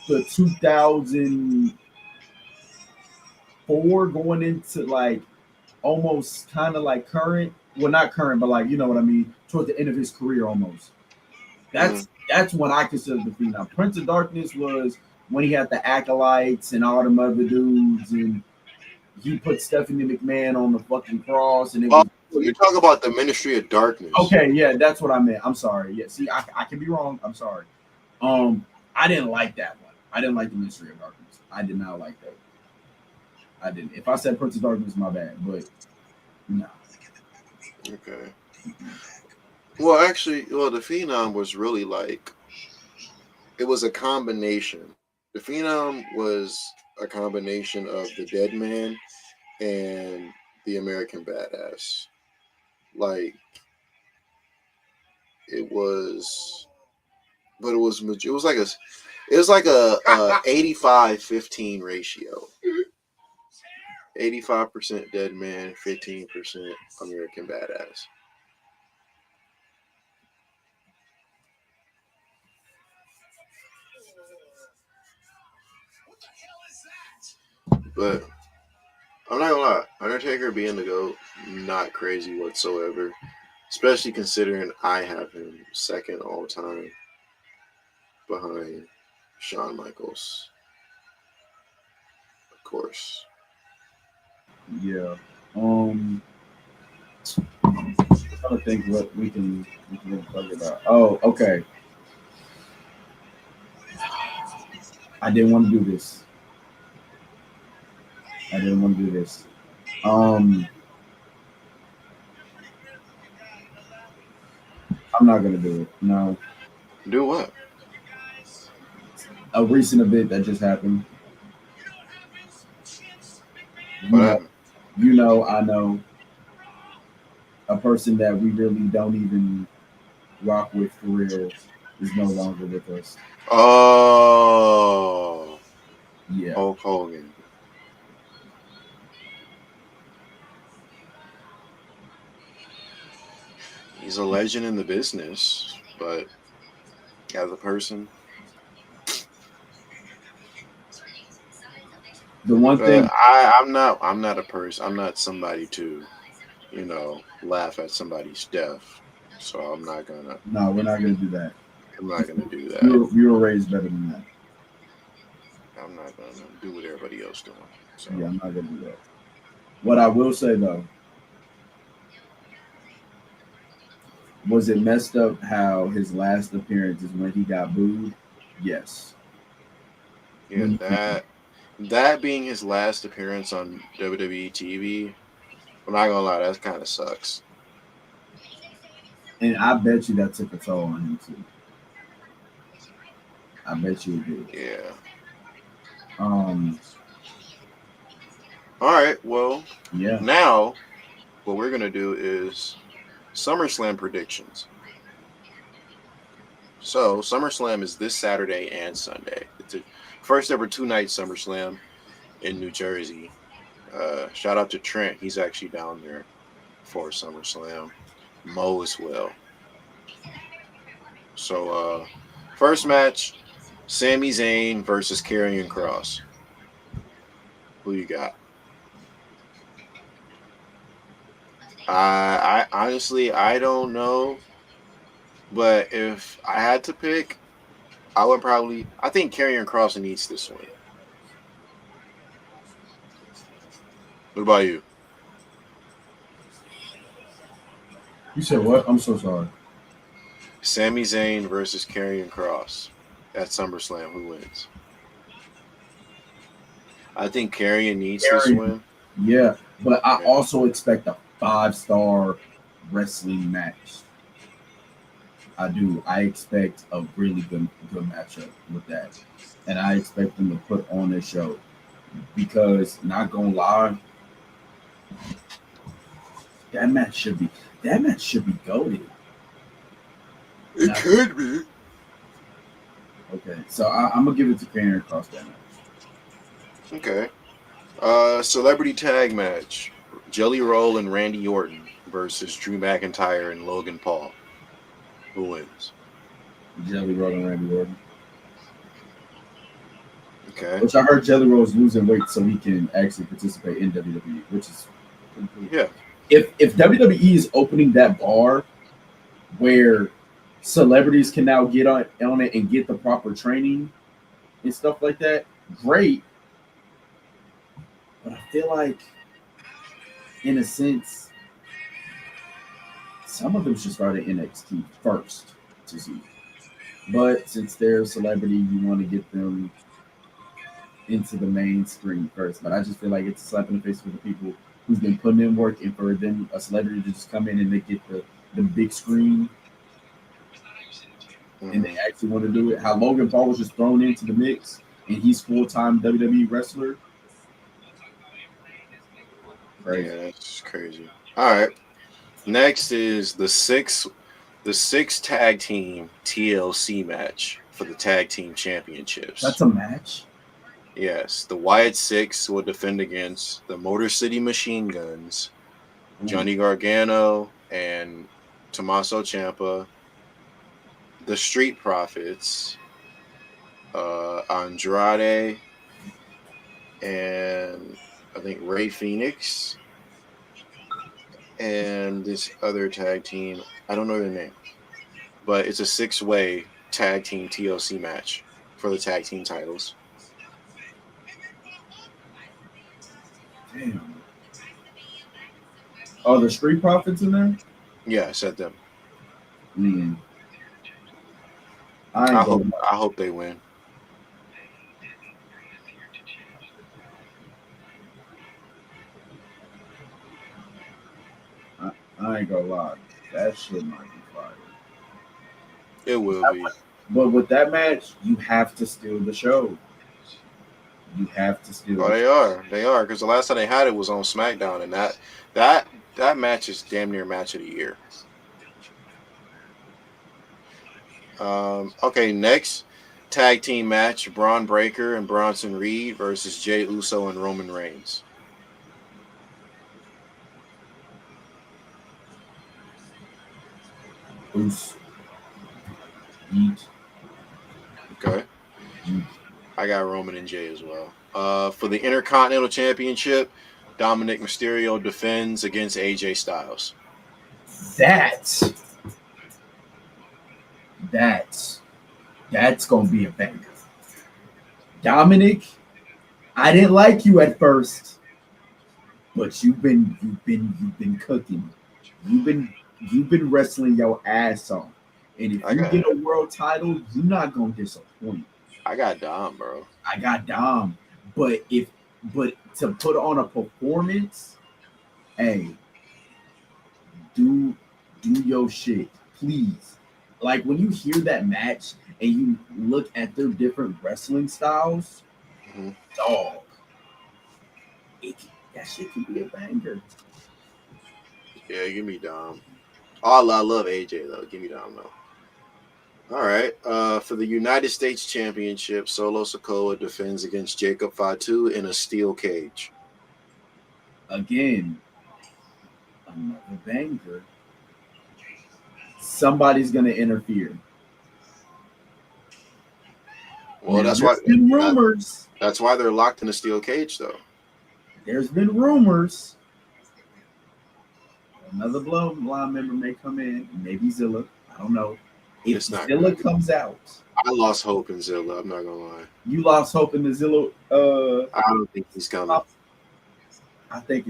the 2004 going into like almost kind of like current. Well, not current, but like you know what I mean. Towards the end of his career, almost. That's when I consider the Phenom. Prince of Darkness was when he had the acolytes and all them other dudes, and he put Stephanie McMahon on the fucking cross, and it was. You're talking about the Ministry of Darkness. Okay, yeah, that's what I meant. I'm sorry. Yeah, see, I can be wrong. I'm sorry. I didn't like that one. I didn't like the Ministry of Darkness. I did not like that. I didn't. If I said Prince of Darkness, my bad. But no. Okay. Well, actually, the Phenom was really it was a combination. The Phenom was a combination of the Dead Man and the American Badass. Like it was, but it was like It was like a 85-15 ratio. 85% dead man, 15% American badass. But I'm not gonna lie, Undertaker being the GOAT, not crazy whatsoever. Especially considering I have him second all time behind Shawn Michaels, of course. Yeah. I'm trying to think what we can really talk about. Oh, okay. I didn't want to do this. I didn't want to do this. Um, I'm not gonna do it. No. Do what? A recent event that just happened. What You know, happened? I know a person that we really don't even rock with for real is no longer with us. Oh, Yeah. Hulk Hogan. He's a legend in the business, but as a person, The one but thing, I'm not a person. I'm not somebody to, laugh at somebody's death. So no, we're not gonna do that. I'm not gonna do We that. were we were raised better than that. I'm not gonna do what everybody else doing. So Yeah, I'm not gonna do that. What I will say though, was it messed up how his last appearance is when he got booed? Yes. yeah, When he came, that being his last appearance on WWE TV, I'm not gonna lie, that kind of sucks. and I bet you that took a toll on him too. I bet you it did. Yeah. Um, All right. Well, yeah. now what we're gonna do is SummerSlam predictions. So SummerSlam is this Saturday and Sunday. It's a first ever 2 night SummerSlam in New Jersey. Shout out to Trent. He's actually down there for SummerSlam. Mo as well. So first match, Sami Zayn versus Karrion Cross. Who you got? I honestly I don't know, but if I had to pick, I think Karrion Cross needs this win. What about you? You said what? I'm so sorry. Sami Zayn versus Karrion Cross at SummerSlam. Who wins? I think Karrion needs this Aaron, win. yeah, but I Yeah. also expect a 5-star wrestling match. I do. I expect a really good matchup with that, and I expect them to put on a show because not gonna lie, that match should be that match should be goaded. It Not could be. okay. So I'm gonna give it to Karen across that match. Okay. Celebrity tag match: Jelly Roll and Randy Orton versus Drew McIntyre and Logan Paul. Who wins? Jelly Roll and Randy Orton. Okay. Which I heard Jelly Roll is losing weight so he can actually participate in WWE, which is pretty cool. Yeah. If WWE is opening that bar where celebrities can now get on it and get the proper training and stuff like that, great. But I feel like, in a sense, some of them should start at NXT first to see. But since they're a celebrity, you want to get them into the mainstream first. But I just feel like it's a slap in the face for the people who's been putting in work, and for them, a celebrity to just come in and they get the big screen and they Hmm. actually want to do it. How Logan Paul was just thrown into the mix and he's full time WWE wrestler. Crazy. Yeah, that's crazy. All right. Next is the six tag team TLC match. for the tag team championships. That's a match. Yes, the Wyatt Six will defend against the Motor City Machine Guns, Johnny Gargano and Tommaso Ciampa, the Street Profits, Andrade, and I think Ray Phoenix, and this other tag team. I don't know their name, but it's a 6-way tag team TLC match for the tag team titles. Damn. Are the Street Profits in there? Yeah, I said them. Mm. I hope they win. I ain't gonna lie. That shit might be fire. It will be. But with that match, you have to steal the show. You have to steal. Oh, they are, because the last time they had it was on SmackDown, and that match is damn near match of the year. Okay, next tag team match: Braun Breaker and Bronson Reed versus Jey Uso and Roman Reigns. Oof. Eat. Okay. I got Roman and Jay as well. For the Intercontinental Championship, Dominic Mysterio defends against AJ Styles. That's gonna be a banger. Dominic, I didn't like you at first, but you've been cooking. You've been wrestling your ass off. And if you get a world title, you're not gonna disappoint. I got Dom, bro. I got Dom. But to put on a performance, hey, do your shit, please. Like when you hear that match and you look at their different wrestling styles, dog, that shit could be a banger. Yeah, give me Dom. Oh, I love AJ though. Give me Dom though. All right. For the United States Championship, Solo Sikoa defends against Jacob Fatu in a steel cage. Again, another banger. Somebody's gonna interfere. Well, now, that's why been rumors. That's why they're locked in a steel cage, though. There's been rumors. Another bloodline member may come in. Maybe Zilla. I don't know. If Zilla comes out, I lost hope in Zilla. I'm not gonna lie. You lost hope in the Zilla. I don't think he's coming. I think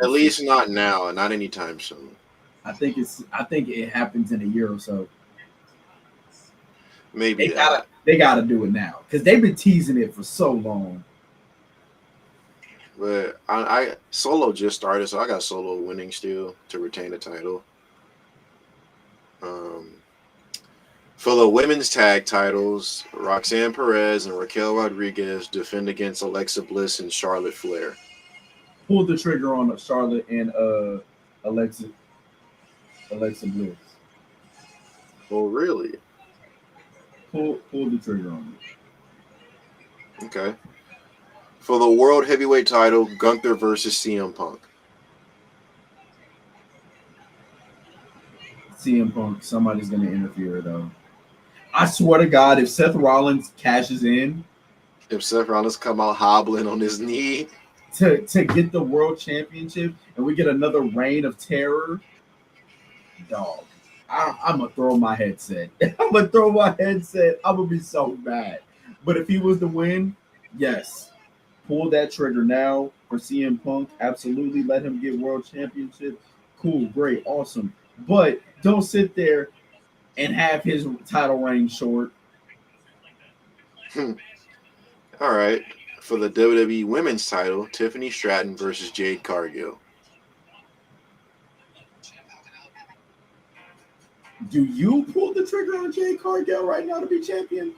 at least not now, and not anytime soon. I think it happens in a year or so. Maybe they gotta do it now because they've been teasing it for so long. But I Solo just started, so I got Solo winning still to retain the title. For the women's tag titles, Roxanne Perez and Raquel Rodriguez defend against Alexa Bliss and Charlotte Flair. Pull the trigger on Charlotte and Alexa Bliss. Oh, really? Pull the trigger on it. Okay. For the World Heavyweight title, Gunther versus CM Punk. CM Punk, somebody's going to interfere, though. I swear to God, if Seth Rollins cashes in. If Seth Rollins come out hobbling on his knee. To get the world championship and we get another reign of terror, dog, I'm going to throw my headset. I'm going to be so mad. But if he was to win, yes. Pull that trigger now for CM Punk. Absolutely. Let him get world championship. Cool, great, awesome. But don't sit there and have his title reign short. All right. For the WWE Women's title, Tiffany Stratton versus Jade Cargill. Do you pull the trigger on Jade Cargill right now to be champion?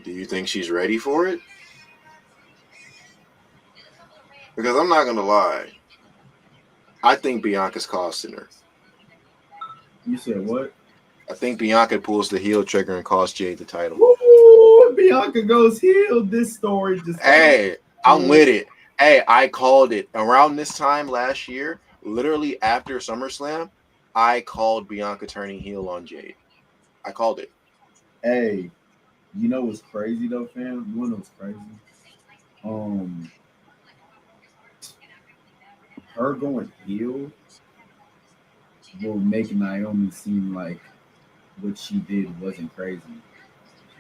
Do you think she's ready for it? Because I'm not going to lie. I think Bianca's costing her. You said what? I think Bianca pulls the heel trigger and costs Jade the title. Woo! Bianca goes heel. This story just. Hey, I'm with it. Hey, I called it around this time last year. Literally after SummerSlam, I called Bianca turning heel on Jade. I called it. Hey, you know what's crazy though, fam? You wanna know what's crazy? Um, her going heel will make Naomi seem like what she did wasn't crazy.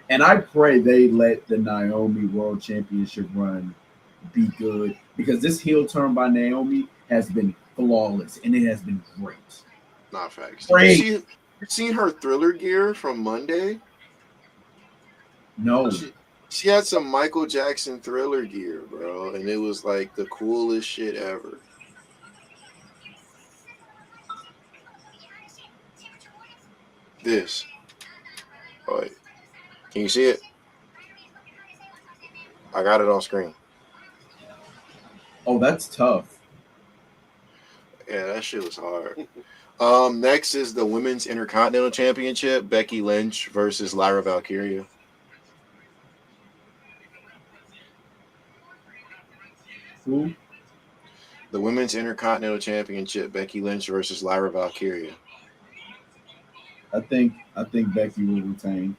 And I pray they let the Naomi World Championship run be good because this heel turn by Naomi has been flawless and it has been great. Not facts. Did Great. you seen her Thriller gear from Monday? No. She had some Michael Jackson Thriller gear, bro, and it was like the coolest shit ever. This. Oh, wait. Can you see it? I got it on screen. Oh, that's tough. Yeah, that shit was hard. Next is the Women's Intercontinental Championship. Becky Lynch versus Lyra Valkyria. Who? The Women's Intercontinental Championship. Becky Lynch versus Lyra Valkyria. I think Becky will retain.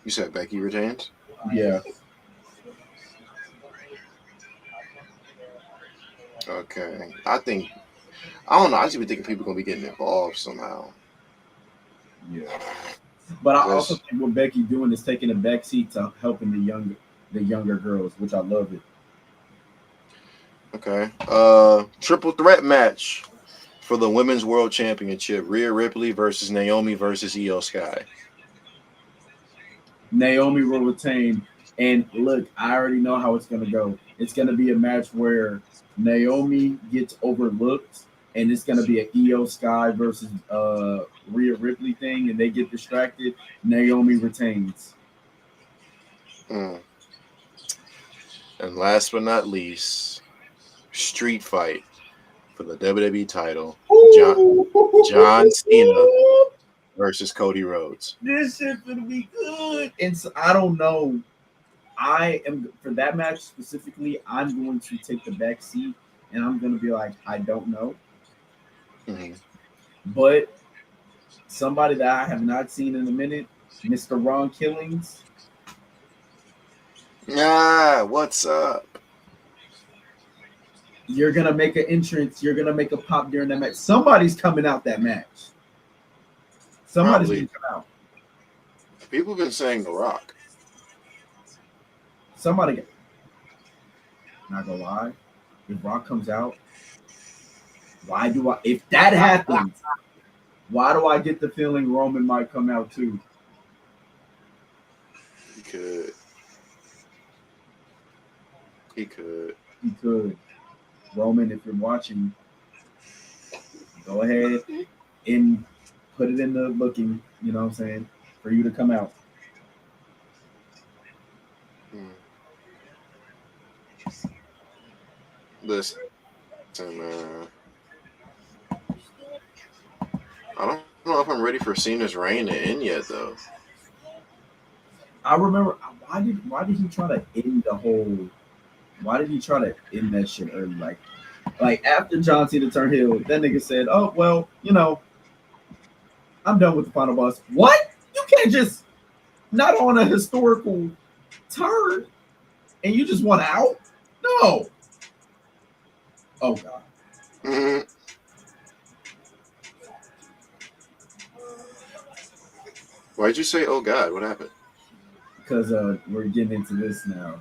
You said Becky retains? Yeah. Okay. I don't know. I just be thinking people gonna be getting involved somehow. Yeah. But I also Because think what Becky doing is taking a back seat to helping the younger girls, which I love it. okay. Triple threat match for the Women's World Championship. Rhea Ripley versus Naomi versus Io Sky. Naomi will retain. And look, I already know how it's gonna go. It's gonna be a match where Naomi gets overlooked, and it's gonna be an Io Sky versus Rhea Ripley thing, and they get distracted. Naomi retains. Mm. And last but not least, street fight for the WWE title. John Cena versus Cody Rhodes. This shit's gonna be good. And so, I don't know. I am for that match specifically. I'm going to take the back seat, and I'm going to be like, I don't know, Mm-hmm. but somebody that I have not seen in a minute, Mr. Ron Killings. Ah, what's up? You're gonna make an entrance. You're gonna make a pop during that match. Somebody's coming out that match. Somebody's Probably. gonna come out. People have been saying The Rock. Somebody. Not gonna lie. If Rock comes out, why do I? If that happens, why do I get the feeling Roman might come out too? He could. He could. He could. Roman, if you're watching, go ahead and put it in the booking, you know what I'm saying, for you to come out. Mm. Listen, man. I don't know if I'm ready for Cena's reign to end yet, though. I remember why did he try to end the whole why did he try to end that shit early? Like after John Cena turned heel, that nigga said, oh well, I'm done with the final boss. What? You can't just not on a historical turn and you just want out? No. Oh god. Mm-hmm. Why'd you say, oh God, what happened? Because we're getting into this now.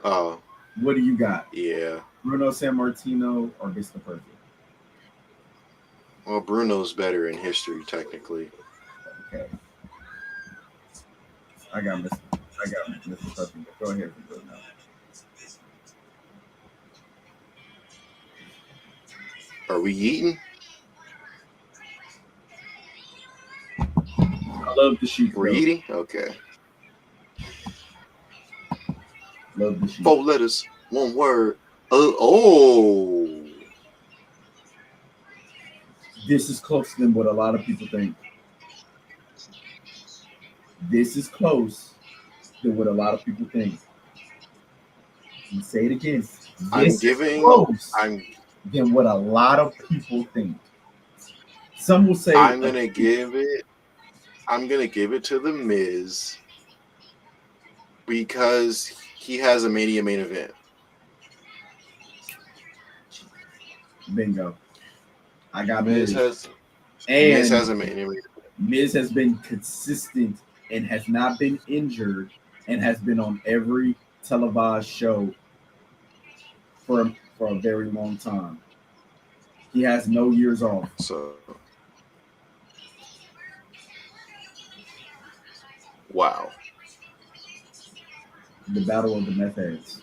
Oh. What do you got? Yeah. Bruno Sammartino or Mr. Perfect? Well, Bruno's better in history, technically. Okay. I got Mr. Perfect. Go ahead and go now. Are we eating? I love the sheep. We're eating? Okay. Love the sheep. 4 letters, 1 word. Oh. This is closer than what a lot of people think. This is close than what a lot of people think. Let me say it again. I'm This is giving. close I'm. than what a lot of people think. Some will say, I'm gonna give it. I'm gonna give it to the Miz because he has a Mania main event. bingo. I got Miz Miz. has. Miz And has a Mania main event. Miz has been consistent and has not been injured and has been on every televised show for a very long time. He has no years off. So. Wow. The battle of the meth heads.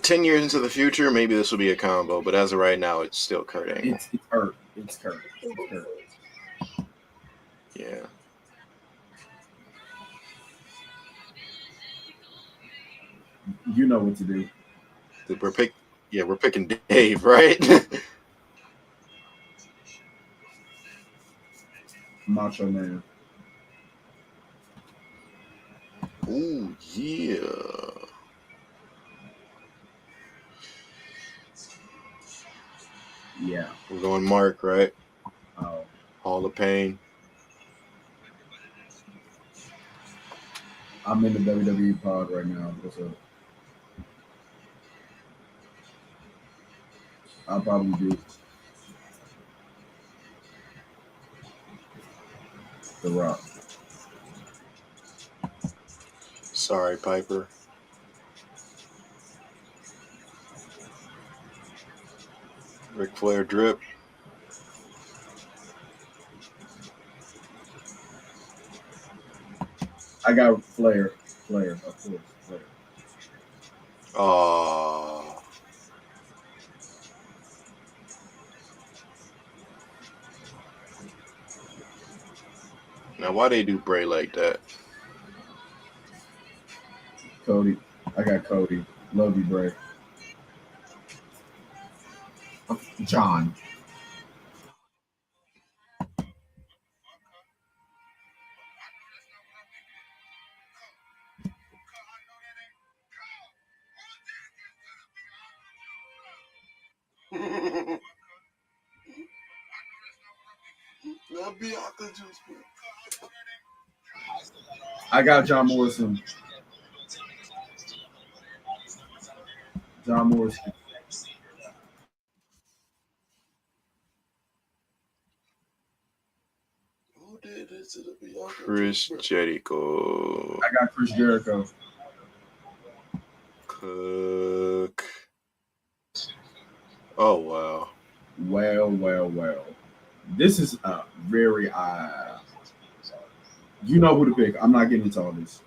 10 years into the future, maybe this will be a combo, but as of right now, it's still Kurt Angle. It's Kurt. It's Kurt. It's Kurt. Yeah. You know what to do. We're picking Dave, right? Macho Man. Ooh, yeah. Yeah. We're going Mark, right? Oh. Hall of Pain. I'm in the WWE pod right now. What's up? I'll probably do The Rock. Sorry, Piper. Ric Flair drip. I got Flair. Flair, of course. Flair. Oh. Now, why they do Bray like that? Cody. I got Cody. Love you, Bray. John. I got John Morrison. John Morrison. Chris Jericho. I got Chris Jericho. Cook. Oh, wow. Well. This is a very you know who to pick. I'm not getting into all this.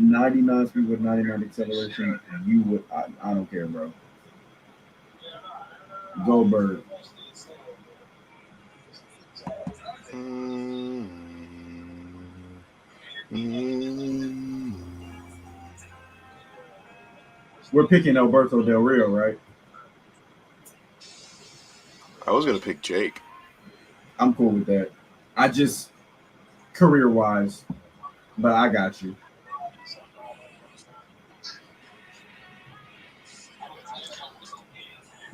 99 speed with 99 acceleration. You would. I don't care, bro. Goldberg. We're picking Alberto Del Rio, right? I was going to pick Jake. I'm cool with that. I just career wise, but I got you.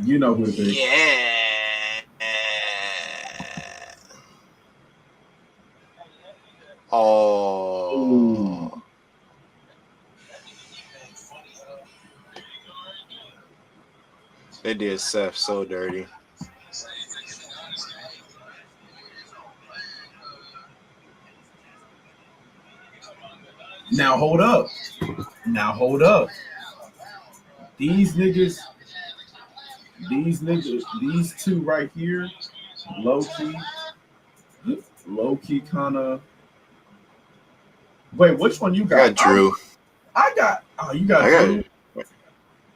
You know who to pick. Yeah. Oh. Ooh. They did Seth so dirty. Now hold up. These niggas, these two right here, low key kind of. Wait, which one you got? I got Drew. I got. Oh, you got Drew.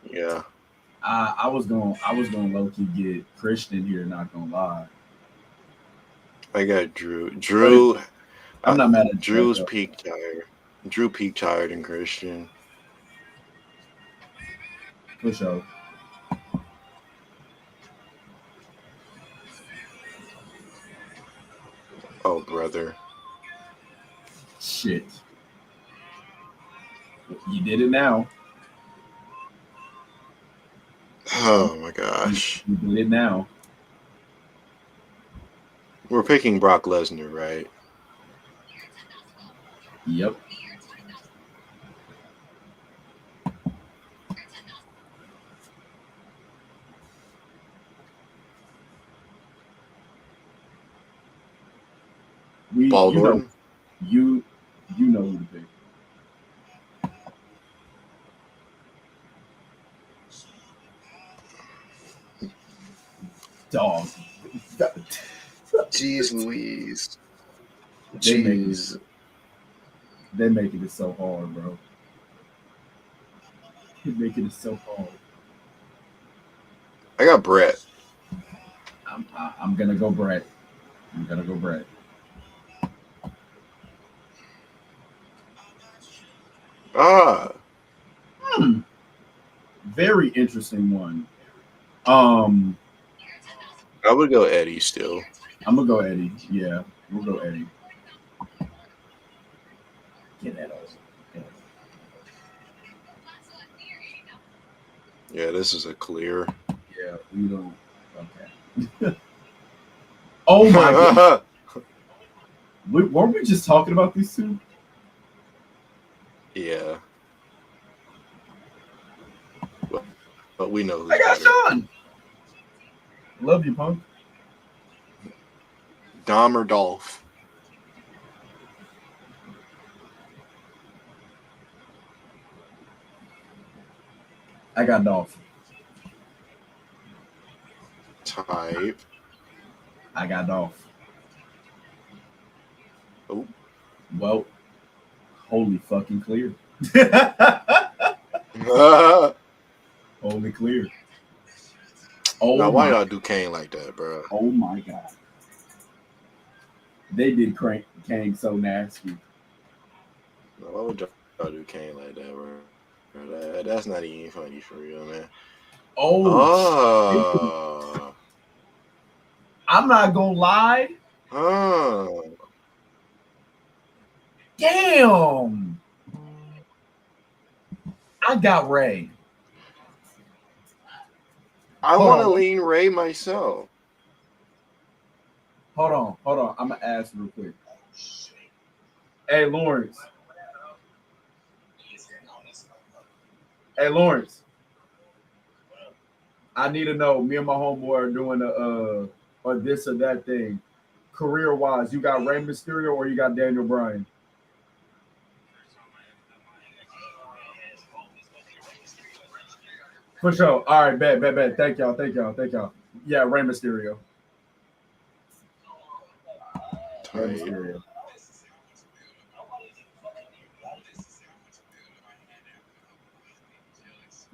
Yeah. I was going low key get Christian here. Not gonna lie. I got Drew. Drew. I'm not mad at Drew's peak tired. Drew peak tired and Christian. For sure. Oh, brother. Shit. You did it now. Oh my gosh. You did it now. We're picking Brock Lesnar, right? Yep. Paul You know, Orton. you know who to pick. Dog. Jeez Louise. They make it. Jeez. They making it so hard, bro. They making it so hard. I got Brett. I'm gonna go Brett. I'm gonna go Brett. Ah. Hmm. Very interesting one. Um, I would go Eddie still. I'm gonna go Eddie. Yeah, we'll go Eddie. Get that over. Get that Yeah, this is a clear. over. Yeah, we don't. Okay. Oh my god. Weren't we just talking about these two? Yeah. But we know who's I got better. Sean. Love you, punk. Dom or Dolph? I got Dolph. Type. I got Dolph. Oh. Well, holy fucking clear. Holy clear. Oh Now, why my. y'all do Kane like that, bro? Oh my god. They did Kang so nasty. Why would y'all do Kane like that, bro? That's not even funny for real, man. Oh, Oh. I'm not gonna lie. Oh. Damn. I got Ray. I Hold want to on. lean Ray myself. Hold on. I'm gonna ask real quick. Hey Lawrence. Hey Lawrence. I need to know. Me and my homeboy are doing a this or that thing. Career wise, you got Rey Mysterio or you got Daniel Bryan? For sure. All right, bet. Thank y'all. Yeah, Rey Mysterio. Rey Type. Mysterio.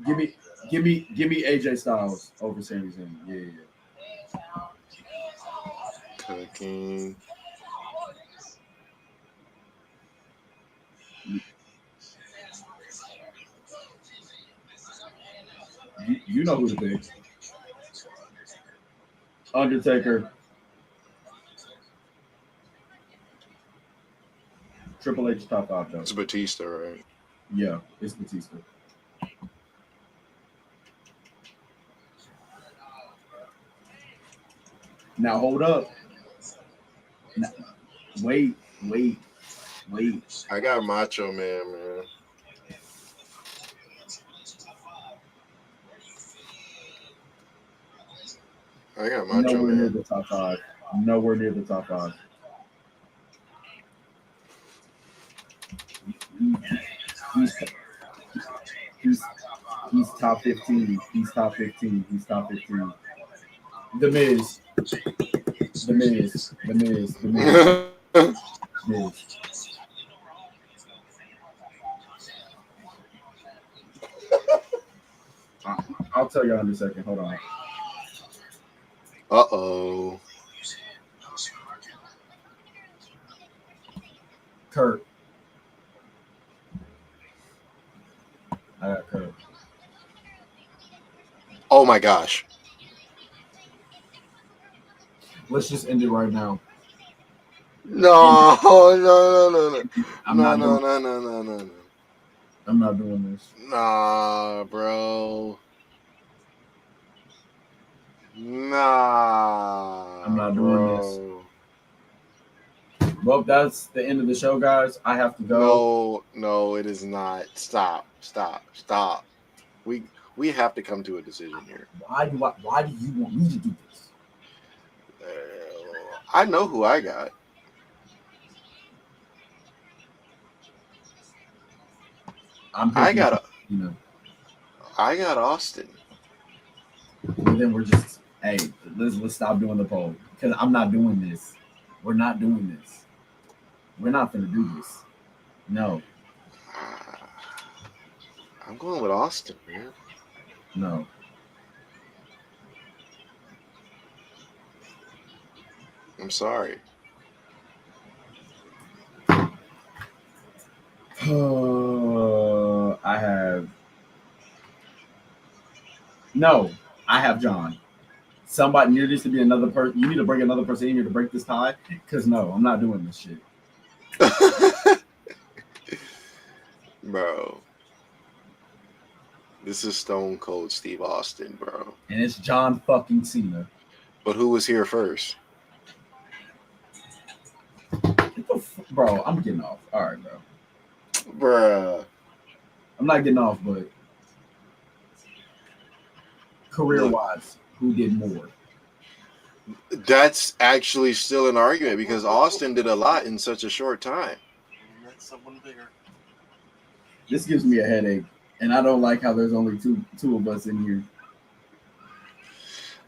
Give me AJ Styles over Sami Zayn. Yeah. Cooking. You know who to pick. Undertaker, Triple H top five though. It's Batista, right? Yeah, it's Batista. Now hold up. Now, wait. I got Macho Man, man. I got Macho Nowhere near Man. the top five. Nowhere near the top five. He's he's he's top 15. He's top 15. He's top 15. The Miz. The Miz. The Miz. The Miz. Miz. I'll tell y'all in a second. Hold on. Uh-oh. Kurt. I got Kurt. Oh my gosh. Let's just end it right now. No, no, no, no, no. I'm No, not no, doing. no, no, no, no, no. I'm not doing this. Nah, bro. Nah, I'm not doing this. bro. Well, that's the end of the show, guys. I have to go. No, no, it is not. Stop, stop, stop. We have to come to a decision here. Why do you want me to do this? I know who I got. I'm I picking. got You know. I got Austin. And then we're just hey, let's stop doing the poll because I'm not doing this. We're not doing this. We're not gonna do this. No, I'm going with Austin, man. no. I'm sorry. I have no. I have John. Somebody there needs to be another person. You need to bring another person in here to break this tie. Because no, I'm not doing this shit. Bro. This is Stone Cold Steve Austin, bro. And it's John fucking Cena. But who was here first? Bro, I'm getting off. All right, bro. Bruh. I'm not getting off, but career-wise, who did more? That's actually still an argument because Austin did a lot in such a short time. Someone bigger. This gives me a headache, and I don't like how there's only two of us in here.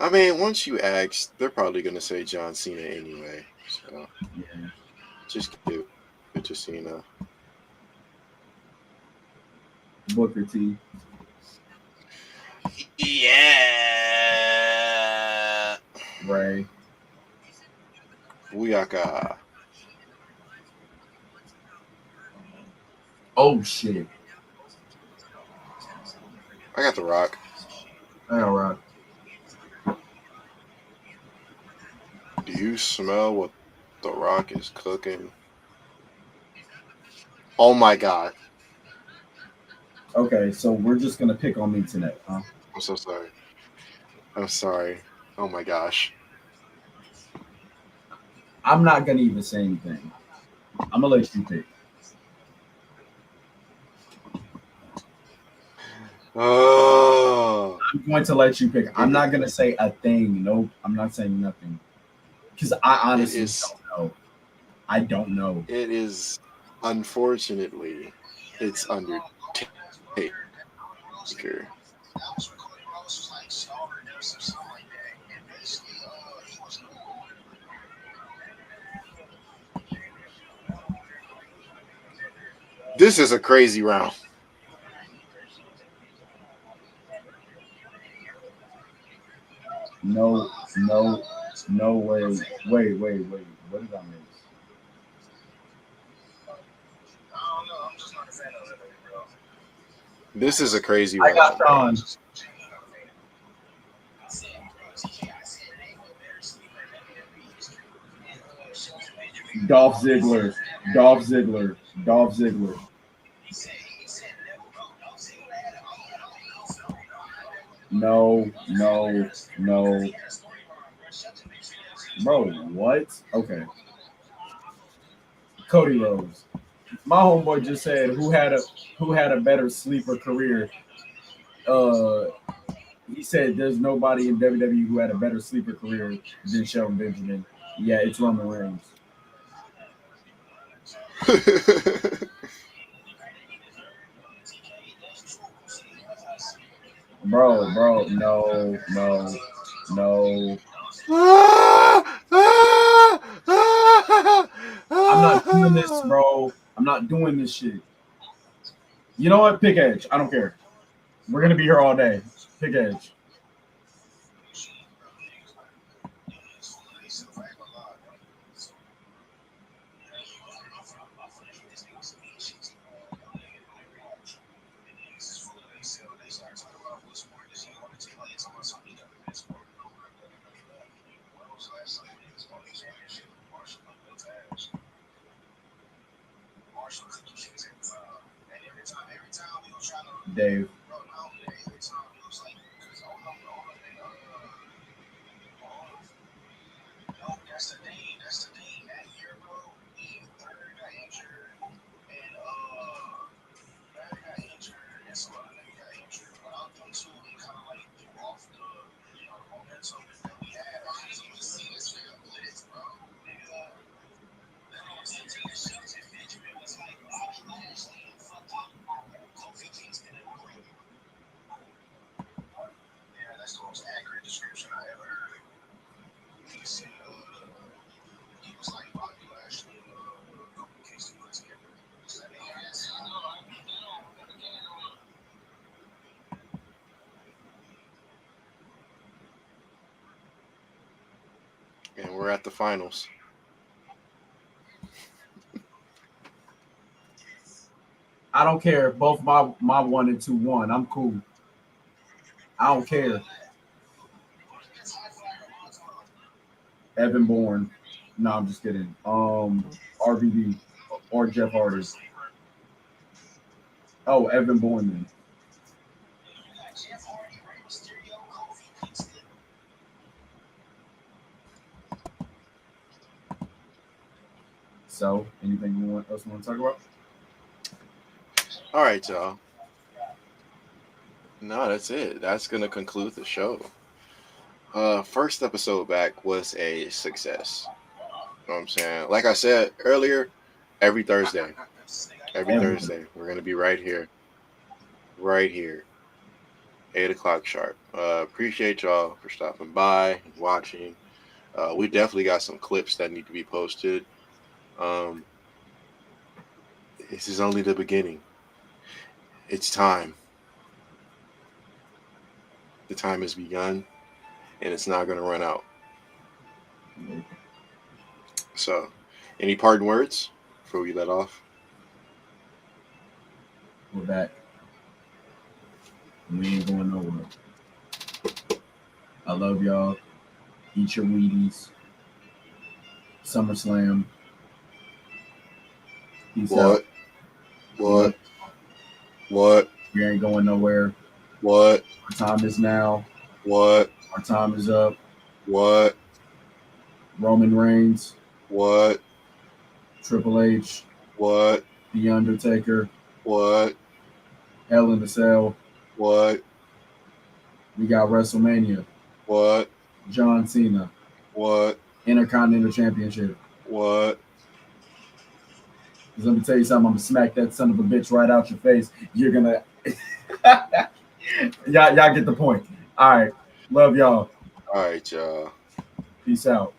I mean, once you ask, they're probably going to say John Cena anyway. So Yeah. just give it to Cena. Booker T. Yeah. Ray. Booyaka. Oh shit. I got The Rock. All right. Do you smell what The Rock is cooking? Oh my God. Okay, so we're just gonna pick on me tonight, huh? I'm so sorry. I'm sorry. Oh my gosh. I'm not gonna even say anything. I'm gonna let you pick. Oh. I'm going to let you pick. I'm not gonna say a thing. Nope. I'm not saying nothing. Because I honestly don't know. I don't know. It is, unfortunately, it's Undertaker. This is a crazy round. No, no way. Wait. What did I miss? This is a crazy I round. got Sean. Dolph Ziggler. No. Bro, what? Okay. Cody Rhodes. My homeboy just said who had a better sleeper career. He said there's nobody in WWE who had a better sleeper career than Shelton Benjamin. Yeah, it's Roman Reigns. Bro, no. I'm not doing this, bro. I'm not doing this shit. You know what? Pick Edge. I don't care. We're gonna be here all day. Pick Edge. Dave. And we're at the finals. I don't care. Both my 1 and 2 won. I'm cool. I don't care. Evan Bourne. No, I'm just kidding. RVD or Jeff Hardy. Oh, Evan Bourne then. So, anything else you want to talk about? All right, y'all. No, that's it. That's gonna conclude the show. First episode back was a success. You know what I'm saying? Like I said earlier, every Thursday. Every Thursday. We're gonna be right here. Right here. 8 o'clock sharp. Appreciate y'all for stopping by and watching. We definitely got some clips that need to be posted. This is only the beginning. It's time. The time has begun, and it's not going to run out. So, any parting words before we let off? We're back. We ain't going nowhere. I love y'all. Eat your Wheaties. SummerSlam. Peace out. What? We ain't going nowhere. What? Our time is now. What? Our time is up. What? Roman Reigns. What? Triple H. What? The Undertaker. What? Hell in the Cell. What? We got WrestleMania. What? John Cena. What? Intercontinental Championship. What? Let me tell you something. I'm gonna smack that son of a bitch right out your face. You're gonna y'all get the point. All right. Love y'all. All right, y'all. Peace out.